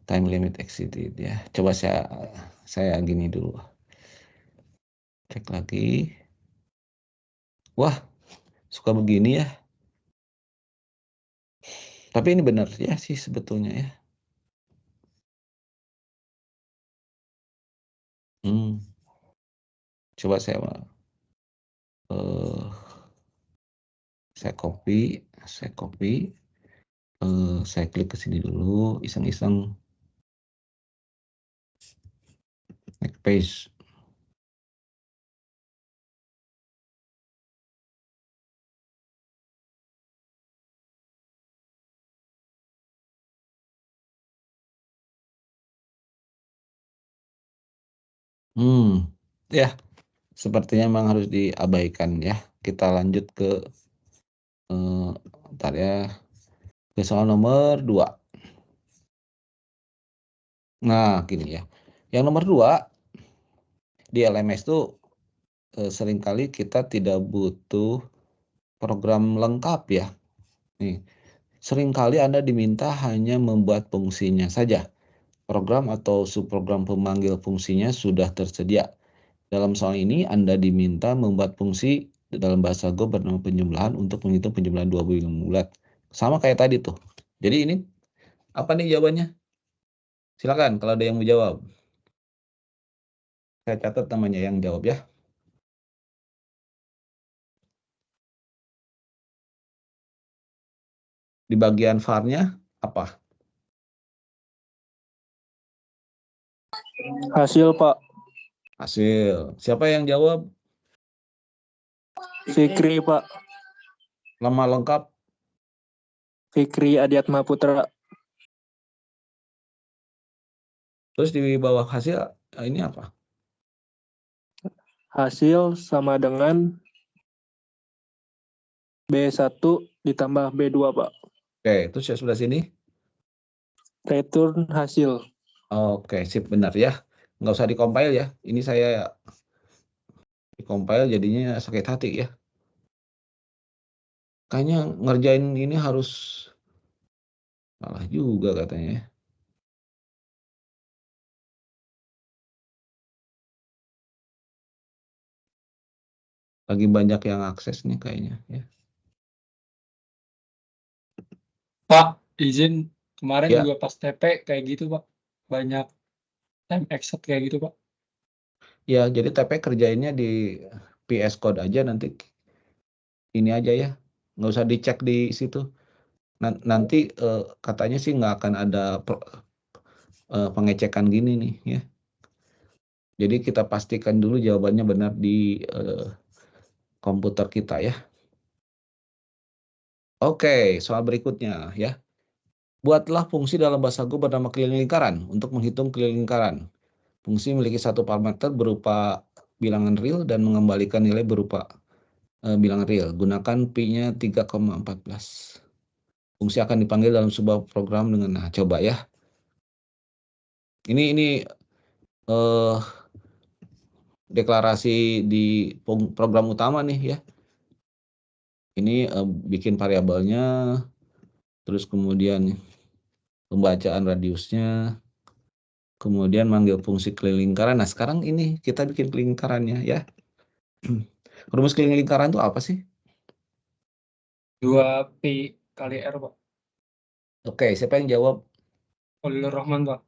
time limit exceeded ya. Coba saya gini dulu. Cek lagi. Wah, suka begini ya. Tapi ini benar ya sih sebetulnya ya. Coba saya copy, saya klik ke sini dulu, iseng-iseng, next page. Ya, sepertinya memang harus diabaikan ya. Kita lanjut ke bentar ya, ke soal nomor 2. Nah, gini ya. Yang nomor 2 di LMS tuh seringkali kita tidak butuh program lengkap ya. Nih, seringkali Anda diminta hanya membuat fungsinya saja. Program atau subprogram pemanggil fungsinya sudah tersedia. Dalam soal ini, Anda diminta membuat fungsi dalam bahasa Go bernama penjumlahan untuk menghitung penjumlahan 2 bilang bulat. Sama kayak tadi tuh. Jadi ini apa nih jawabannya? Silakan kalau ada yang mau jawab. Saya catat namanya yang jawab ya. Di bagian var-nya apa? Hasil, Pak. Hasil. Siapa yang jawab? Fikri, Pak. Nama lengkap? Fikri Adiatma Putra. Terus di bawah hasil ini apa? Hasil sama dengan B1 ditambah B2, Pak. Oke, terus ya sebelah sini? Return hasil. Oke, sip, benar ya. Nggak usah di-compile ya. Ini saya di-compile jadinya sakit hati ya. Kayaknya ngerjain ini harus salah juga katanya ya. Lagi banyak yang akses nih kayaknya ya. Pak, izin kemarin Ya. juga pas TP kayak gitu, Pak. Banyak time exit kayak gitu, Pak. Ya, jadi TP kerjainnya di PS Code aja nanti ini aja ya. Nggak usah dicek di situ. Nanti katanya sih nggak akan ada pengecekan gini nih ya. Jadi kita pastikan dulu jawabannya benar di komputer kita ya. Oke, soal berikutnya ya. Buatlah fungsi dalam bahasa Go bernama keliling lingkaran untuk menghitung keliling lingkaran. Fungsi memiliki satu parameter berupa bilangan real dan mengembalikan nilai berupa bilangan real. Gunakan pi-nya 3,14. Fungsi akan dipanggil dalam sebuah program dengan, nah coba ya. Ini deklarasi di program utama nih ya. Ini bikin variabelnya, terus kemudian pembacaan radiusnya, kemudian manggil fungsi keliling lingkaran. Nah sekarang ini kita bikin keliling lingkarannya ya. Rumus keliling lingkaran itu apa sih? 2Pi kali R, Pak. Oke, siapa yang jawab? Khalilur Rahman, Pak.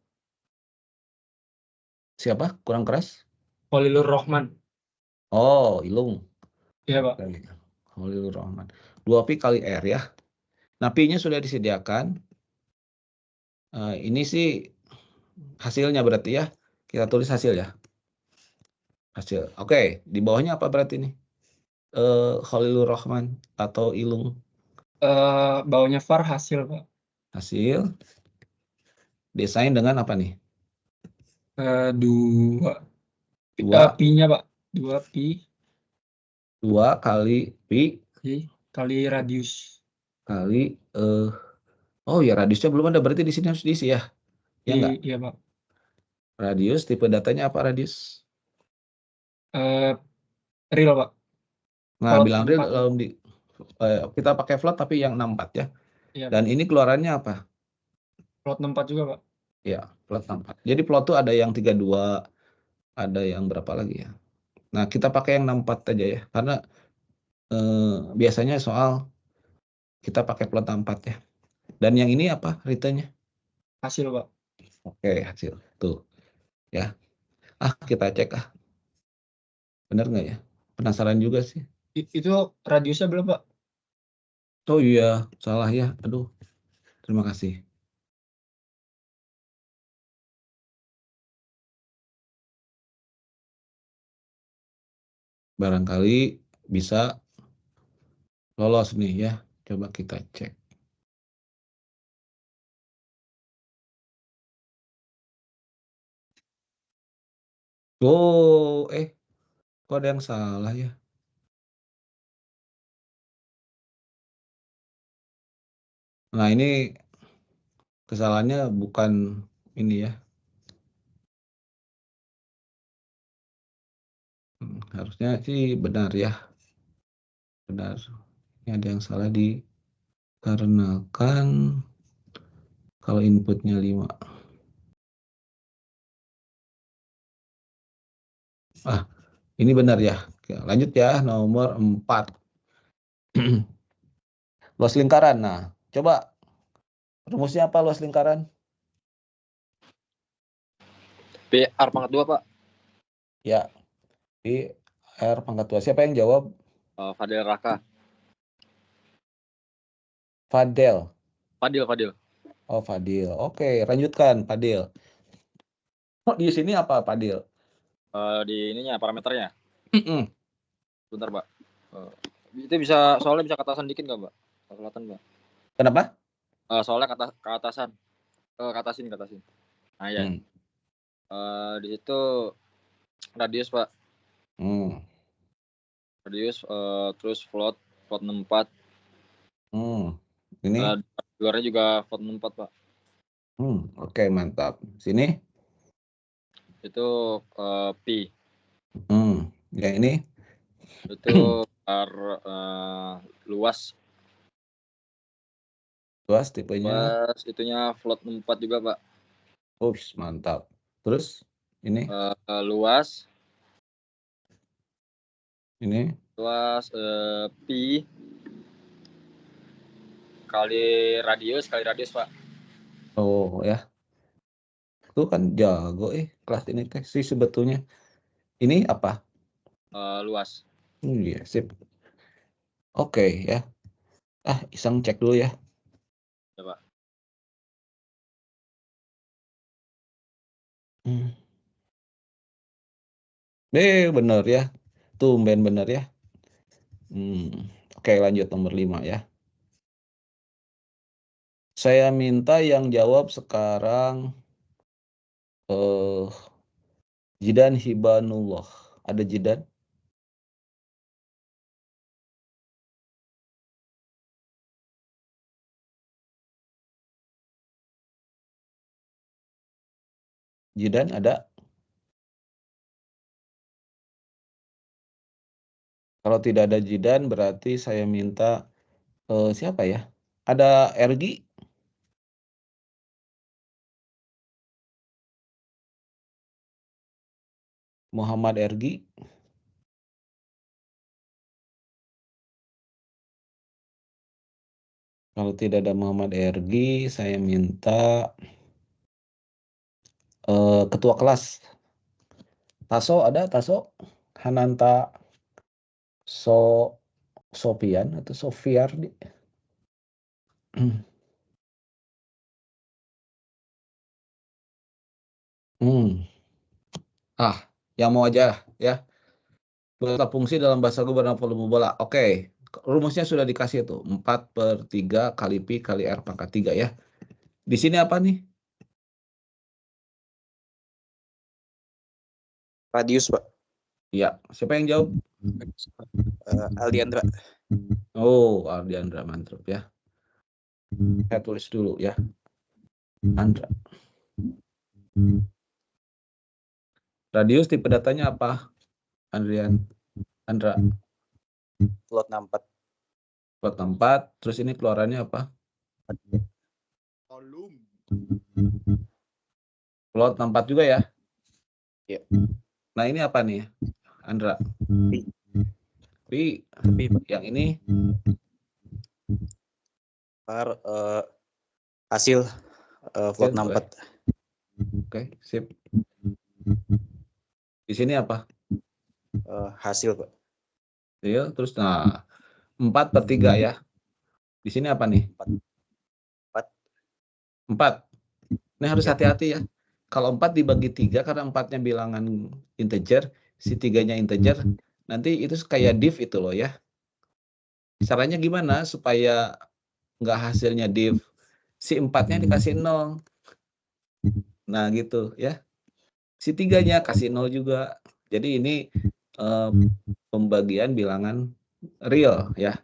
Siapa? Kurang keras? Khalilur Rahman. Oh, Ilung. Iya, Pak. Khalilur Rahman. 2pi kali R ya. Nah, pi-nya sudah disediakan. Ini sih hasilnya berarti ya. Kita tulis hasil ya. Hasil. Oke, di bawahnya apa berarti nih? Khalilur Rahman atau Ilung? Bawahnya var hasil, Pak. Hasil. Desain dengan apa nih? 2 2 pi-nya, Pak. 2 pi 2 kali pi kali radius. kali oh ya radiusnya belum ada berarti di sini harus diisi ya. Ya enggak? Iya, Pak. Radius, tipe datanya apa radius? Real, Pak. Nah, Float bilang real 4. kalau kita pakai float tapi yang 64 ya. Iya, Dan ini keluarannya apa? float 64 juga, Pak. Ya, float 64. Jadi float tuh ada yang 32, ada yang berapa lagi ya. Nah, kita pakai yang 64 aja ya. Karena biasanya soal kita pakai float 64 ya. Dan yang ini apa returnnya? Hasil, Pak. Oke, hasil. Tuh. Ya. Kita cek Bener nggak ya? Penasaran juga sih. Itu radiusnya belum, Pak? Oh iya, salah ya. Aduh. Terima kasih. Barangkali bisa lolos nih ya. Coba kita cek. Oh, kok ada yang salah ya? Nah, ini kesalahannya bukan ini ya. Harusnya sih benar ya. Benar. Ini ada yang salah dikarenakan kalau inputnya 5. Ini benar ya. Oke, lanjut ya, nomor 4. Luas lingkaran. Nah, coba rumusnya apa luas lingkaran? P R pangkat 2, Pak. Ya, Pi R pangkat 2. Siapa yang jawab? Fadil Raka. Fadel. Fadil. Oh, Fadil. Oke, lanjutkan Fadil. Oh, di sini apa Fadil? Di ininya parameternya. Bentar, Pak. Itu bisa soalnya bisa katasan dikit nggak, Pak? Kelihatan, Pak. Kenapa? Soalnya keatasan. Katasin. Nah, ya. Di situ radius, Pak. Radius terus float 64. Ini Luarnya juga float 64, Pak. Oke, mantap. Sini? Itu pi. Yang ini? Itu luas. Luas tipenya? Luas itunya float 64 juga, Pak. Ups, mantap. Terus ini? Luas. Ini? Luas pi kali radius, Pak. Oh ya. Itu kan jago kelas ini teh sih sebetulnya. Ini apa? Luas. Iya, sip. Oke ya. Iseng cek dulu ya. Coba. Bener ya. Tumben bener ya. Oke, lanjut nomor 5 ya. Saya minta yang jawab sekarang Jidan Hibanullah. Ada Jidan? Jidan ada? Kalau tidak ada Jidan berarti saya minta siapa ya? Ada Ergi? Muhammad Ergi? Kalau tidak ada Muhammad Ergi, saya minta ketua kelas. Taso ada? Taso? Hananta Sofian atau Sofiardi? Yang mau aja ya. Berapa fungsi dalam bahasa Go bernama volume bola? Oke. Rumusnya sudah dikasih tuh. 4/3 kali Pi kali R pangkat 3 ya. Di sini apa nih? Radius, Pak. Iya. Siapa yang jawab? Aldiandra. Oh, Aldiandra, mantap ya. Saya tulis dulu ya. Andra. Radius tipe datanya apa? Andra. Float 64. Plot 4. Terus ini keluarannya apa? Volume. Plot 64 juga ya? Iya. Nah ini apa nih, Andra? Pi. Yang ini? Hasil float 64. Oke, sip. Di sini apa? Hasil, Pak. Iya, terus nah 4/3 ya. Di sini apa nih? 4. Ini harus hati-hati ya. Kalau 4 dibagi 3 karena 4-nya bilangan integer, si 3-nya integer, nanti itu kayak div itu loh ya. Caranya gimana supaya nggak hasilnya div? Si 4-nya dikasih 0. Nah gitu ya. Si 3-nya kasih 0 juga. Jadi ini pembagian bilangan real ya.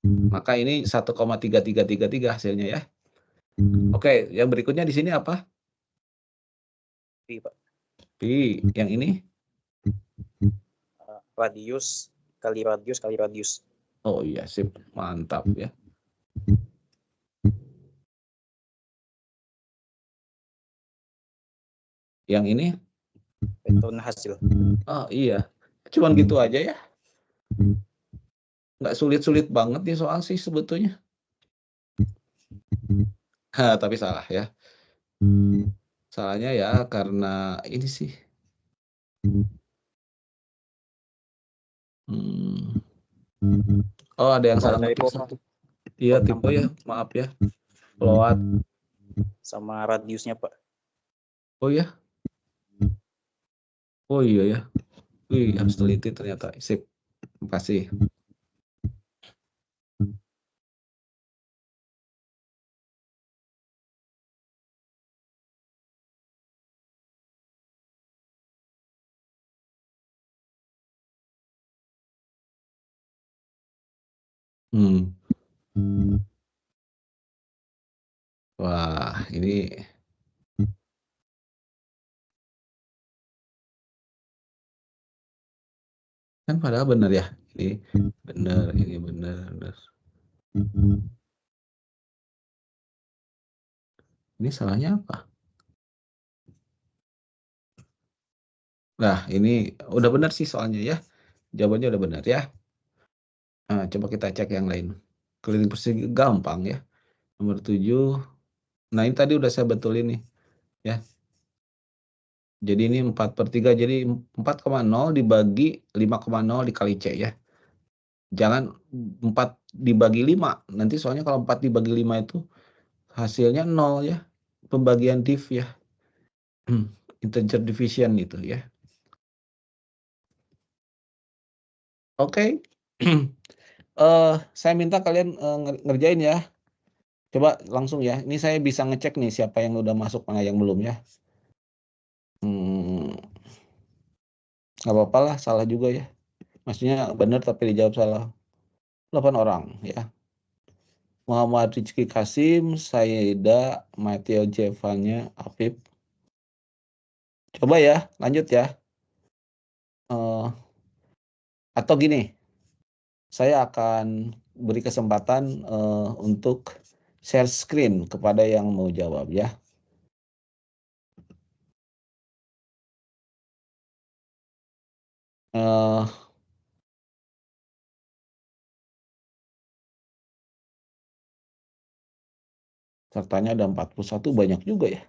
Maka ini 1,3333 hasilnya ya. Oke, yang berikutnya di sini apa? Pi, Pak. Pi, yang ini? Radius kali radius. Oh iya, sip. Mantap ya. Yang ini? Return hasil. Oh iya. Cuman gitu aja ya. Nggak sulit-sulit banget nih soal sih sebetulnya. Tapi salah ya. Salahnya ya karena ini sih. Oh ada yang salah ngetik satu. Iya tipe ya, maaf ya. Float. Sama radiusnya, Pak. Oh ya. Oh iya ya. Wih, harus teliti ternyata. Sip. Terima kasih. Wah, ini kan padahal benar ya. Ini benar, ini benar. Ini salahnya apa? Nah, ini udah benar sih soalnya ya. Jawabannya udah benar ya. Nah, coba kita cek yang lain. Keliling persegi gampang ya. Nomor 7. Nah, ini tadi udah saya betulin nih. Ya. Jadi ini 4/3. Jadi 4,0 dibagi 5,0 dikali C ya. Jangan 4 dibagi 5. Nanti soalnya kalau 4 dibagi 5 itu hasilnya 0 ya. Pembagian div ya. Integer division itu ya. Oke. Saya minta kalian ngerjain ya. Coba langsung ya. Ini saya bisa ngecek nih siapa yang udah masuk mana yang belum ya. Nggak apa-apa lah, salah juga ya. Maksudnya benar tapi dijawab salah. 8 orang ya. Muhammad Rizky Kasim, Saida, Mateo Jevanya, Afif. Coba ya, lanjut ya. Atau gini, saya akan beri kesempatan untuk share screen kepada yang mau jawab ya. Sertanya ada 41, banyak juga ya.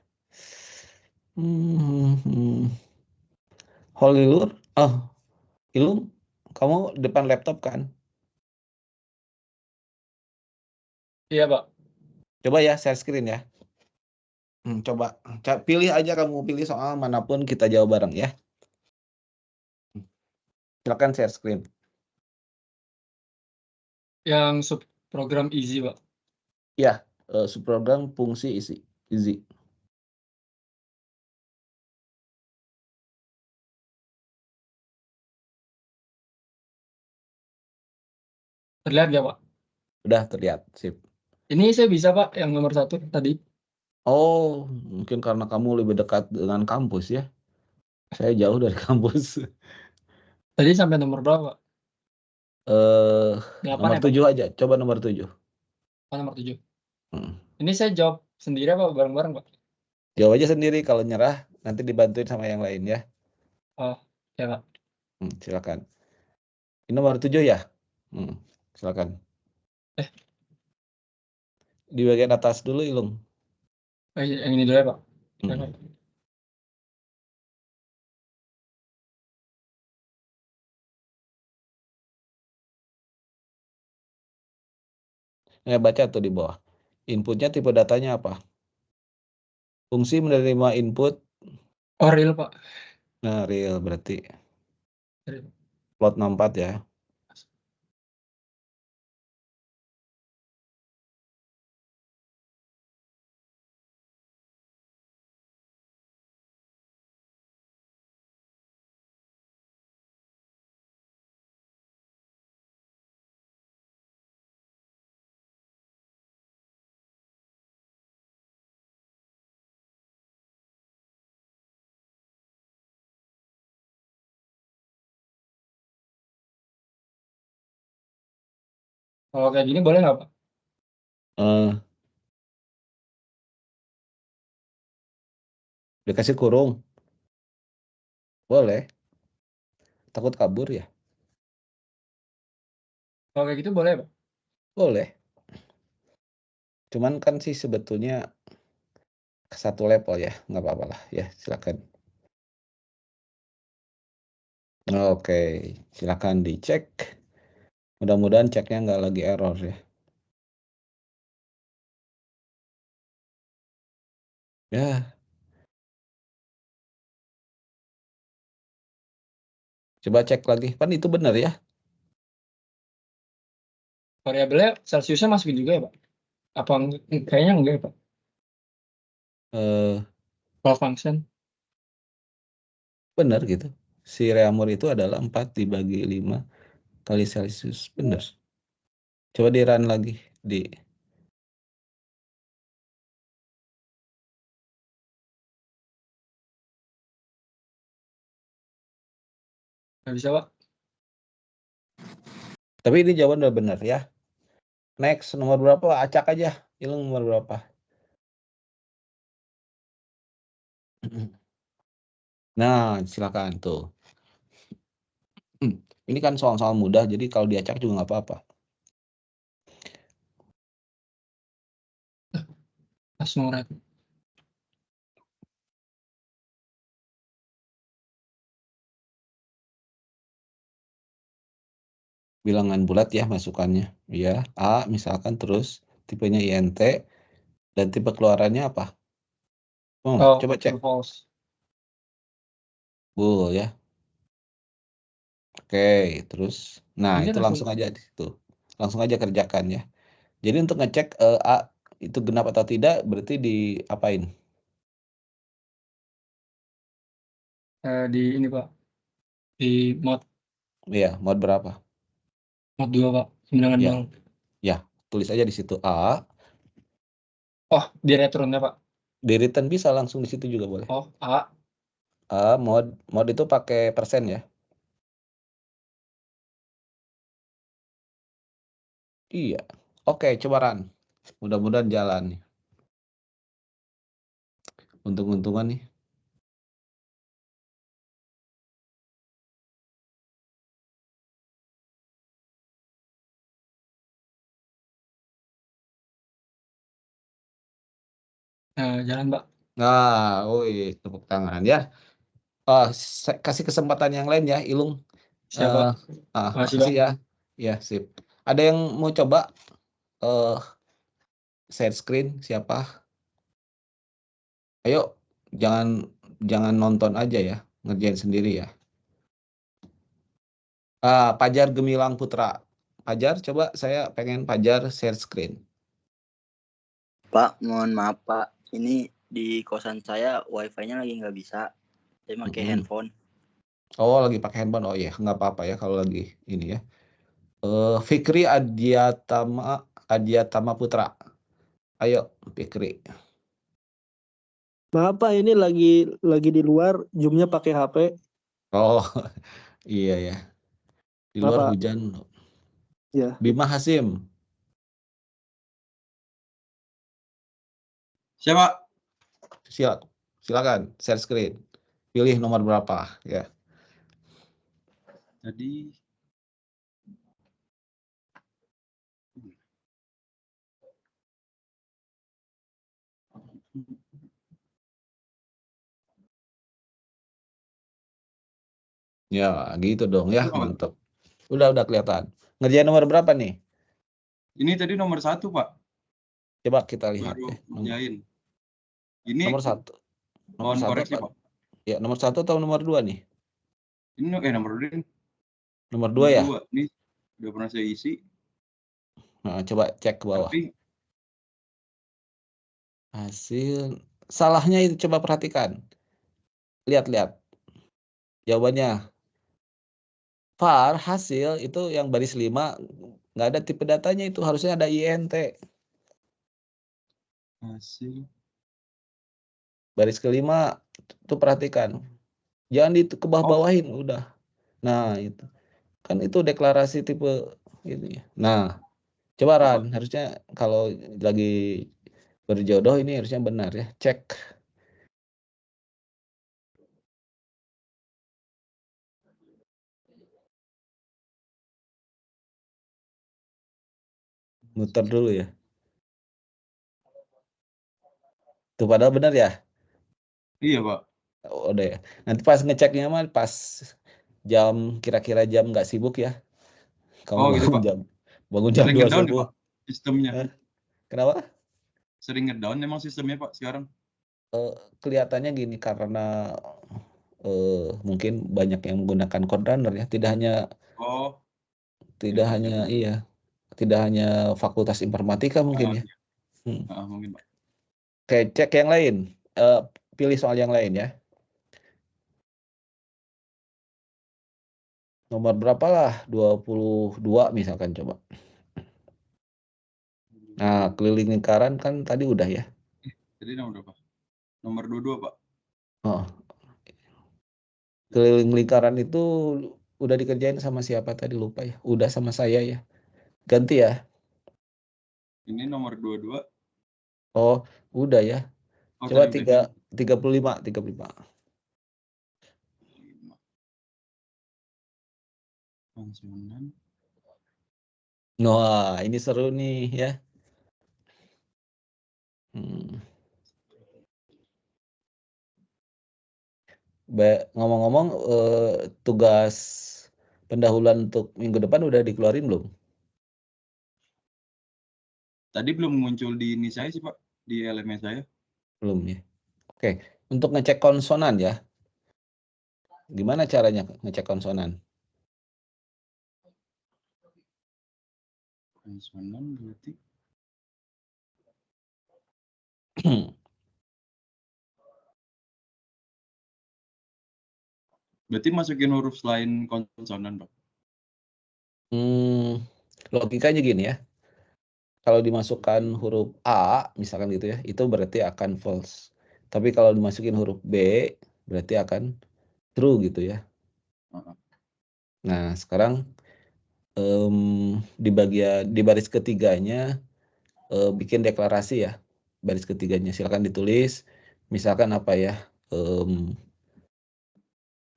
Holilur, Ilum, kamu depan laptop kan? Iya, Pak. Coba ya share screen ya. Coba pilih aja, kamu pilih soal manapun, kita jawab bareng ya. Silakan share screen. Yang subprogram easy, Pak. Ya, subprogram fungsi easy. Terlihat nggak, Pak? Udah terlihat, sip. Ini saya bisa, Pak, yang nomor 1 tadi. Oh, mungkin karena kamu lebih dekat dengan kampus ya. Saya jauh dari kampus. Tadi sampai nomor berapa, Pak? Nomor ya, Pak? 7 aja. Coba nomor 7. Oh, nomor 7. Hmm. Ini saya jawab sendiri apa bareng-bareng, Pak? Jawab aja sendiri, kalau nyerah nanti dibantuin sama yang lain ya. Oh, ya, Pak. Silakan. Ini nomor 7 ya? Silakan. Di bagian atas dulu, Ilung. Yang ini dulu ya, Pak. Baca tuh di bawah. Inputnya tipe datanya apa? Fungsi menerima input. Oh, real, Pak. Nah, real berarti. Real. Plot 64 ya. Kalau kayak gini boleh nggak, Pak? Dikasih kurung. Boleh. Takut kabur ya? Kalau kayak gitu boleh, Pak? Boleh. Cuman kan sih sebetulnya ke satu level ya, nggak apa-apa lah ya, silakan. Oke, silakan dicek. Mudah-mudahan ceknya nggak lagi error ya. Ya. Coba cek lagi, kan itu benar ya? Variabelnya Celsiusnya masukin juga ya, Pak? Apa kayaknya enggak ya, Pak? Kalau function. Benar gitu. Si reamur itu adalah 4 dibagi 5 kali Celsius. Benar. Coba di run lagi. Nggak bisa, Pak. Tapi ini jawaban udah benar ya. Next, nomor berapa? Acak aja. Ilung nomor berapa? Nah, silakan tuh. Ini kan soal-soal mudah, jadi kalau diacak juga nggak apa-apa. Langsung red. Bilangan bulat ya masukannya. Ya, A misalkan, terus tipenya INT, dan tipe keluarannya apa? Coba cek. False. Bull ya. Oke, terus. Nah, Ini itu langsung aja di situ. Langsung aja kerjakan ya. Jadi untuk ngecek A itu genap atau tidak, berarti diapain? Di ini, Pak. Di mod. Iya, mod berapa? Mod 2, Pak. 9.0. Ya, tulis aja di situ A. Oh, di returnnya, Pak. Di return bisa langsung di situ juga boleh. Oh, A. Mod itu pakai persen ya. Iya. Oke, coba run. Mudah-mudahan jalan nih. Untung-untungan nih. Jalan, Pak. Nah, tepuk tangan ya. Kasih kesempatan yang lain ya, Ilung. Siapa? Makasih ya. Ya, sip. Ada yang mau coba share screen? Siapa? Ayo, jangan nonton aja ya, ngerjain sendiri ya. Pajar Gemilang Putra. Pajar, coba saya pengen Pajar share screen. Pak, mohon maaf Pak, ini di kosan saya wifi-nya lagi nggak bisa, saya pakai handphone. Oh, lagi pakai handphone. Oh ya, nggak apa-apa ya kalau lagi ini ya. Fikri Adiatama Putra. Ayo, Fikri. Maaf Pak, ini lagi di luar, zoomnya pakai HP. Oh, iya ya. Di Maaf, luar Pak. hujan. Ya. Bima Hasim. Siapa? Silakan share screen. Pilih nomor berapa ya. Tadi Ya, gitu dong ya. Itu apa? Mantap. Udah kelihatan. Ngerjain nomor berapa nih? Ini tadi nomor 1, Pak. Coba kita lihat Baru ya. ngerjain. Ini Nomor 1. Nomor mohon 1 koreksi, apa? Pak. Ya, nomor 1 atau nomor 2 nih? Ini nomor 2. Nomor 2 ya? 2. Nih udah pernah saya isi. Nah, coba cek ke bawah. Tapi Hasil salahnya itu coba perhatikan. Lihat. Jawabannya var hasil itu yang baris 5 nggak ada tipe datanya, itu harusnya ada INT. hasil Baris kelima tuh perhatikan. Jangan di ke bawah-bawahin udah. Nah, itu. Kan itu deklarasi tipe ini ya. Nah, coba Ran, harusnya kalau lagi berjodoh ini harusnya benar ya. Cek. Muter dulu ya. Tuh padahal benar ya. Iya, Pak. Oh, udah ya. Nanti pas ngeceknya mah pas kira-kira jam nggak sibuk ya. Kamu Gitu, Pak. bangun jam Sering 2 ngedown ya, subuh. Pak, sistemnya. Kenapa? Sering ngedown memang sistemnya, Pak, sekarang. Kelihatannya gini karena mungkin banyak yang menggunakan code runner ya. Tidak hanya fakultas informatika mungkin ya. Mungkin, Pak. Oke, cek yang lain. Pilih soal yang lain ya. Nomor berapa lah? 22 misalkan coba. Nah, keliling lingkaran kan tadi udah ya. Jadi nomor berapa? Nomor 22, Pak. Oh. Keliling lingkaran itu udah dikerjain sama siapa tadi, lupa ya. Udah sama saya ya. Ganti ya. Ini nomor 22. Oh, udah ya. Coba 35. Pensiunan. Wah, ini seru nih ya. Ngomong-ngomong, tugas pendahuluan untuk minggu depan udah dikeluarin belum? Tadi belum muncul di ini saya sih, Pak. Di elemen saya. Belum ya. Oke, untuk ngecek konsonan ya. Gimana caranya ngecek konsonan? Konsonan berarti. Berarti masukin huruf selain konsonan, Pak. Logikanya gini ya. Kalau dimasukkan huruf A, misalkan gitu ya, itu berarti akan false. Tapi kalau dimasukin huruf B, berarti akan true gitu ya. Nah, sekarang di baris ketiganya bikin deklarasi ya. Baris ketiganya silakan ditulis. Misalkan apa ya?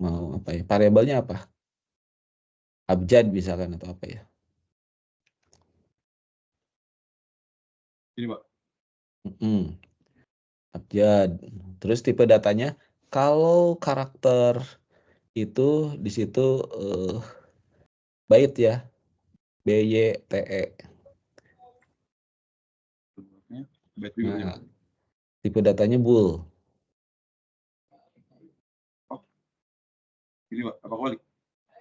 Mau apa ya? Variabelnya apa? Abjad misalkan atau apa ya? Ini, Pak. Abjad. Terus tipe datanya kalau karakter itu di situ bait ya. BYTE. Nah, tipe datanya bool. Ini, Pak, apa kali?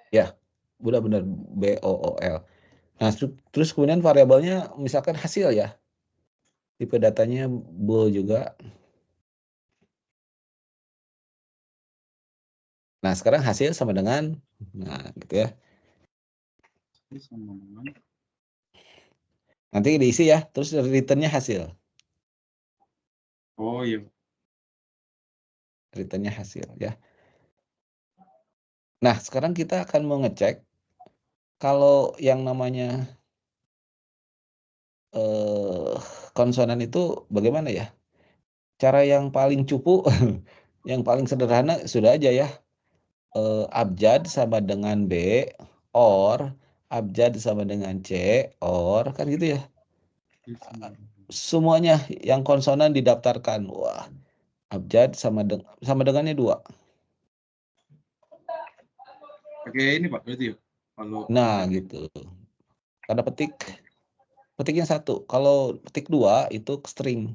Ya, udah benar BOOL. Nah, terus kemudian variabelnya misalkan hasil ya. Tipe datanya bool juga. Nah, sekarang hasil sama dengan, nah gitu ya. Nanti diisi ya, terus returnnya hasil. Oh iya. returnnya hasil ya. Nah, sekarang kita akan mau ngecek kalau yang namanya konsonan itu bagaimana ya? Cara yang paling cupu, yang paling sederhana sudah aja ya. Abjad sama dengan B, or abjad sama dengan C, or kan gitu ya. Semuanya yang konsonan didaftarkan. Wah, abjad sama dengannya 2. Pakai ini Pak, berarti ya? Kalau Nah, gitu. Karena petiknya 1. Kalau petik 2 itu string.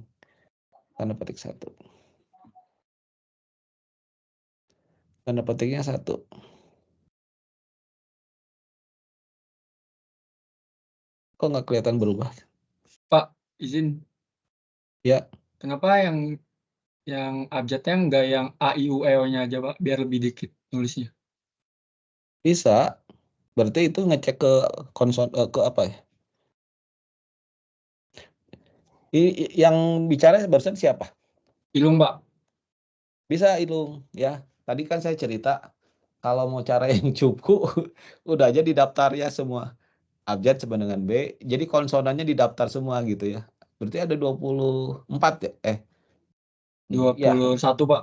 Karena petik 1. Karena petiknya 1. Kok nggak kelihatan berubah? Pak, izin. Ya. Kenapa yang abjadnya nggak yang A, I, U, E, O-nya aja, Pak? Biar lebih dikit nulisnya. Bisa. Berarti itu ngecek ke ke apa ya? Yang bicara barusan siapa? Ilung, Pak. Bisa Ilung ya. Tadi kan saya cerita kalau mau cara yang cukup udah aja di daftarnya semua. Abjad sama dengan B. Jadi konsonannya didaftar semua gitu ya. Berarti ada 24 ya? 21, Pak.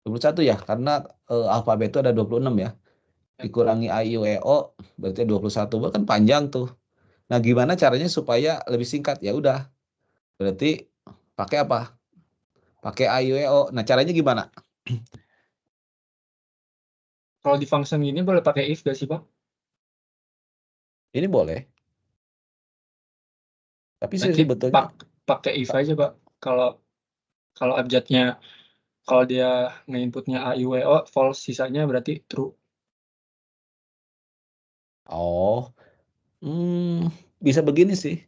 21 ya, karena alfabet itu ada 26 ya. Dikurangi A, I, U, E, O, berarti 21. Kan panjang tuh. Nah, gimana caranya supaya lebih singkat? Ya udah. Berarti pakai apa? Pakai A, I, U, E, O. Nah, caranya gimana? Kalau di function ini boleh pakai if gak sih, Pak? Ini boleh. Tapi sih Berarti sebetulnya pakai if aja, Pak. Kalau abjadnya, kalau dia nge-inputnya A, I, U, E, O, false, sisanya berarti true. oh. Bisa begini sih.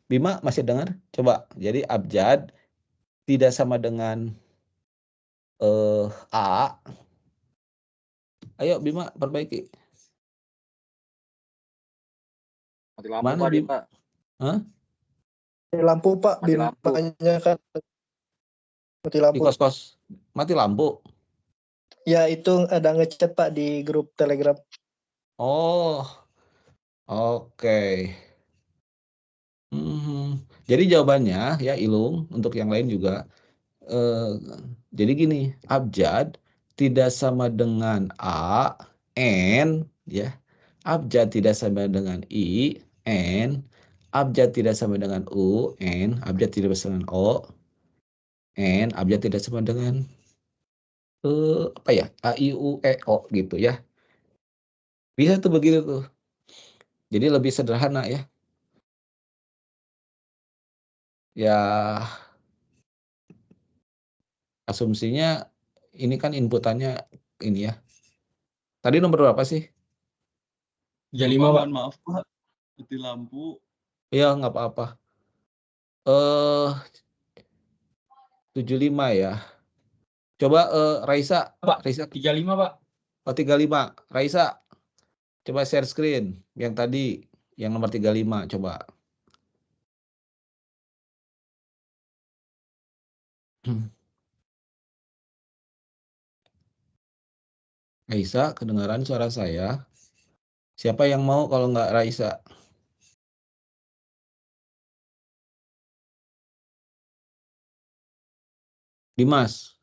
Bima masih dengar? Coba. Jadi abjad tidak sama dengan A. Ayo Bima perbaiki. Mati lampu Mana Pak, Bim? Pak. Hah? Mati lampu Pak, Mati lampu. Bimanya kan mati Di lampu. kos-kos mati lampu. Ya itu ada ngechat Pak di grup Telegram. Oh, oke. Jadi jawabannya ya Ilung, untuk yang lain juga. Jadi gini, abjad tidak sama dengan A, N, ya. Abjad tidak sama dengan I, N. Abjad tidak sama dengan U, N. Abjad tidak sama dengan O, N. Abjad tidak sama dengan apa ya? A, I, U, E, O gitu ya. Bisa tuh begitu tuh. Jadi lebih sederhana ya. Ya, asumsinya ini kan inputannya ini ya. Tadi nomor berapa sih? 35, Pak. Mohon maaf Pak, mati lampu. Ya, nggak apa-apa. 75 ya. Coba Raisa. Pak, Raisa 35, Pak. Oh, 35. Raisa, coba share screen. Yang tadi, yang nomor 35. Coba. Raisa, kedengaran suara saya? Siapa yang mau kalau nggak Raisa? Dimas.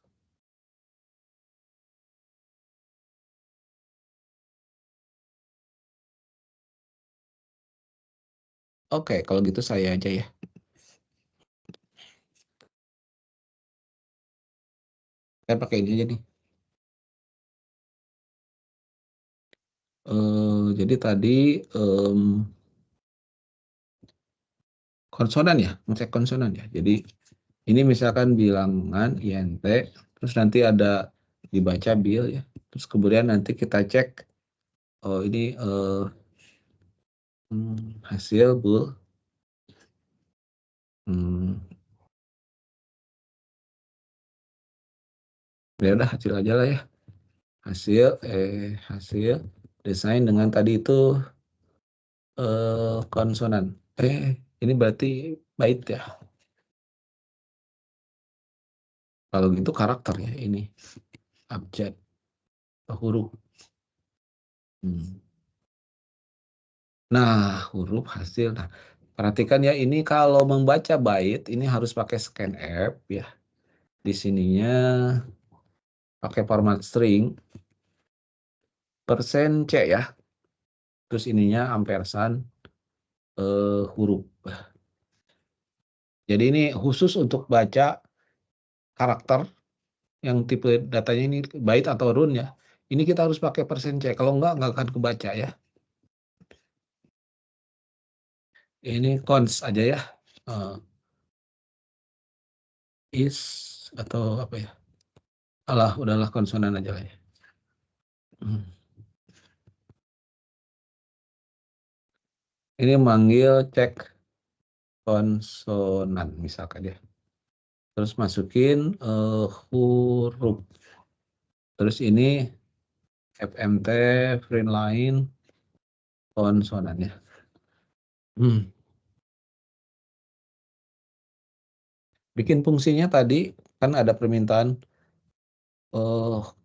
Oke, kalau gitu saya aja ya. Saya pakai ini aja nih. Jadi tadi konsonan ya, ngecek konsonan ya. Jadi ini misalkan bilangan INT, terus nanti ada dibaca bil ya. Terus kemudian nanti kita cek, oh ini hasil bul. Ya udah hasil aja lah ya. Hasil desain dengan tadi itu konsonan. Ini berarti bait ya. Kalau gitu karakter ya ini. abjad huruf. Nah, huruf hasil. Nah, perhatikan ya, ini kalau membaca bait ini harus pakai scanf ya. Di sininya pakai format string %C ya. Terus ininya ampersand huruf. Jadi ini khusus untuk baca karakter yang tipe datanya ini bait atau run ya. Ini kita harus pakai %C. Kalau nggak akan kebaca ya. Ini cons aja ya. Is atau apa ya. Alah, udahlah konsonan aja lah ya. Ini manggil cek konsonan misalkan ya. Terus masukin huruf. Terus ini FMT, print line, konsonan ya. Bikin fungsinya tadi kan ada permintaan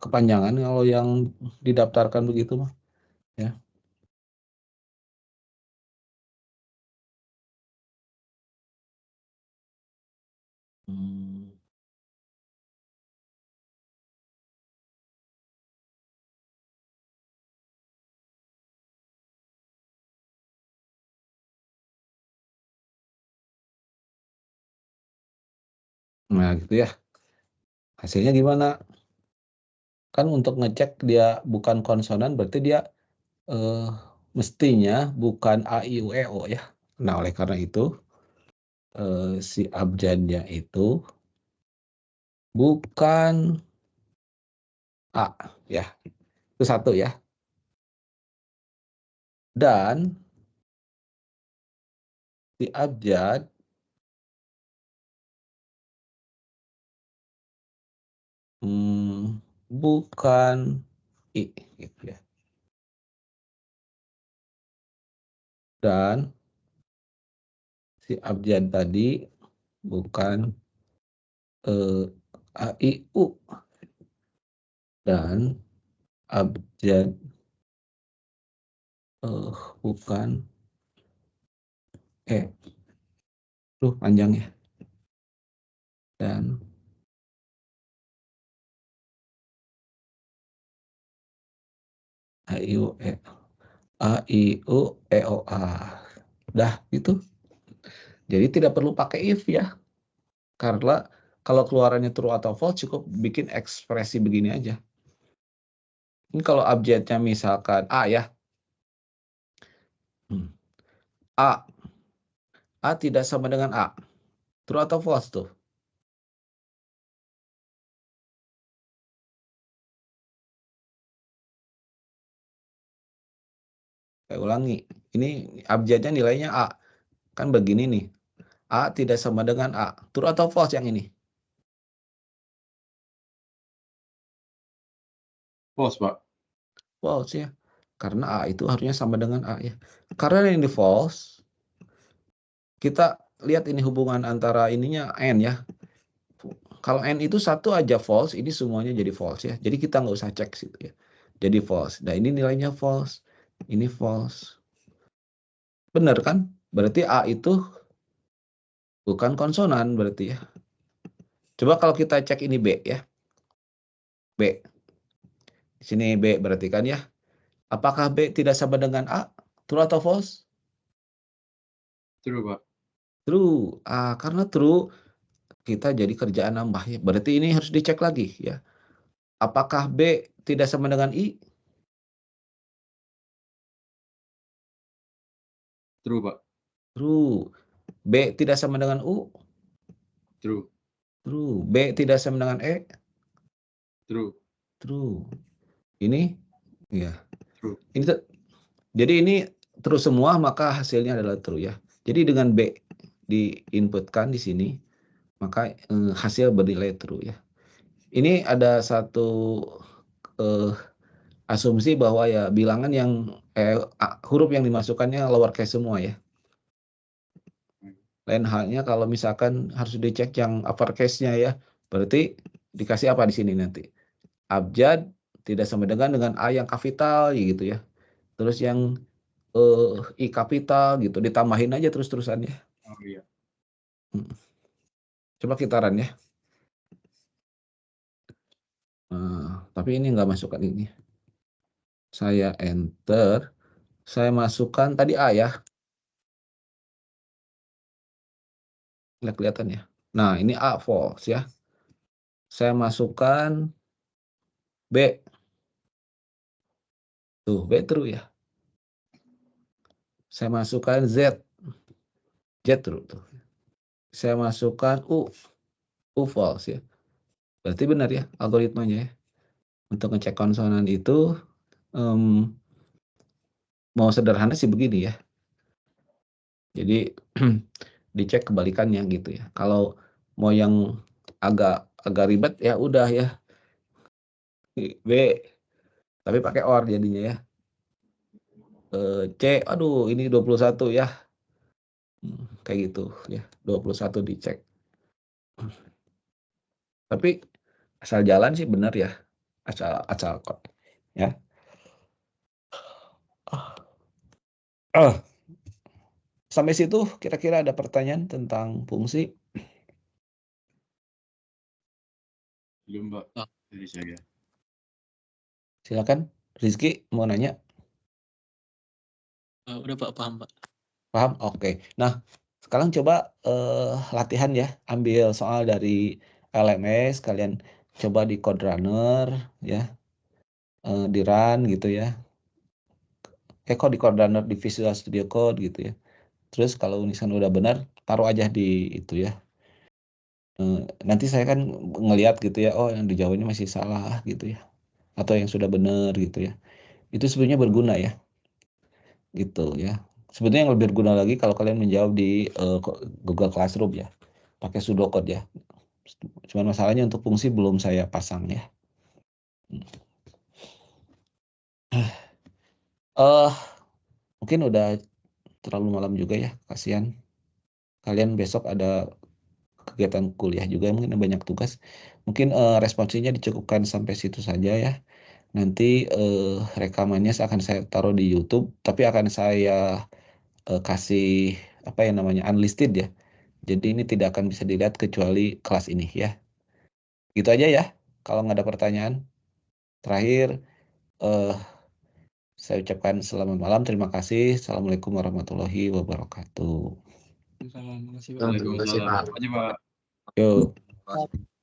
kepanjangan kalau yang didaftarkan begitu mah ya. Nah gitu ya. Hasilnya gimana? Kan untuk ngecek dia bukan konsonan berarti dia mestinya bukan A, I, U, E, O ya. Nah oleh karena itu si abjadnya itu bukan A ya. Itu satu ya. Dan si abjad bukan I gitu ya. Dan si abjad tadi bukan A, I, U. Dan abjad bukan E. Duh, panjang ya. Dan A, I, U, E. A, I, U, E, O, A. Dah gitu. Jadi tidak perlu pakai if ya. Karena kalau keluarannya true atau false cukup bikin ekspresi begini aja. Ini kalau abjadnya misalkan A ya. A tidak sama dengan A. True atau false tuh? Saya ulangi. Ini abjadnya nilainya A. Kan begini nih. A tidak sama dengan A. True atau false yang ini? False, Pak. False ya. Karena A itu harusnya sama dengan A ya. Karena ini false, kita lihat ini hubungan antara ininya N ya. Kalau N itu satu aja false, ini semuanya jadi false ya. Jadi kita nggak usah cek situ ya. Jadi false. Nah ini nilainya false. Ini false. Benar kan? Berarti A itu bukan konsonan berarti ya. Coba kalau kita cek ini B ya. B. Di sini B berarti kan ya. Apakah B tidak sama dengan A? True atau false? True, Pak. True. Karena true kita jadi kerjaan nambah ya. Berarti ini harus dicek lagi ya. Apakah B tidak sama dengan I? True, Pak. True. B tidak sama dengan U? True. True. B tidak sama dengan E? True. True. Ini ya. True. Jadi ini true semua maka hasilnya adalah true ya. Jadi dengan B diinputkan di sini maka hasil bernilai true ya. Ini ada satu asumsi bahwa ya bilangan yang huruf yang dimasukkannya lowercase semua ya. Lain halnya kalau misalkan harus dicek yang uppercase-nya ya. Berarti dikasih apa di sini nanti? abjad tidak sama dengan A yang kapital gitu ya. Terus yang I kapital gitu, ditambahin aja terus-terusan ya. Oh iya. Coba kita run ya. Tapi ini nggak masukkan ini. Saya enter, saya masukkan tadi A ya. Nggak kelihatan ya. Nah, ini A false ya. Saya masukkan B. Tuh, B true ya. Saya masukkan Z. Z true tuh. Saya masukkan U. U false ya. Berarti benar ya algoritmanya ya. Untuk ngecek konsonan itu mau sederhana sih begini ya. Jadi dicek kebalikannya gitu ya. Kalau mau yang agak ribet ya udah ya. B tapi pakai OR jadinya ya. C, aduh ini 21 ya. Kayak gitu ya. 21 dicek. Tapi asal jalan sih benar ya. Asal kod ya. Sampai situ kira-kira ada pertanyaan tentang fungsi? Belum, Pak. Dari saya. Silakan Rizky mau nanya. Udah Pak, paham Pak. Paham? Oke. Nah, sekarang coba latihan ya. Ambil soal dari LMS, kalian coba di Code Runner ya. Di run gitu ya. Kok di Code Runner di Visual Studio Code gitu ya. Terus kalau misalnya udah benar, taruh aja di itu ya. Nanti saya kan ngelihat gitu ya, oh yang dijawabnya masih salah gitu ya. Atau yang sudah benar gitu ya. Itu sebenarnya berguna ya. Gitu ya. Sebetulnya yang lebih berguna lagi kalau kalian menjawab di Google Classroom ya. Pakai pseudocode ya. Cuman masalahnya untuk fungsi belum saya pasang ya. Mungkin udah terlalu malam juga ya, kasihan. Kalian besok ada kegiatan kuliah juga, mungkin banyak tugas. Mungkin responsinya dicukupkan sampai situ saja ya. Nanti rekamannya akan saya taruh di YouTube, tapi akan saya kasih apa ya namanya unlisted ya. Jadi ini tidak akan bisa dilihat kecuali kelas ini ya. Gitu aja ya. Kalau nggak ada pertanyaan, terakhir saya ucapkan selamat malam. Terima kasih. Assalamualaikum warahmatullahi wabarakatuh. Terima kasih Pak. Waalaikumsalam. Terima kasih, Pak. Yuk.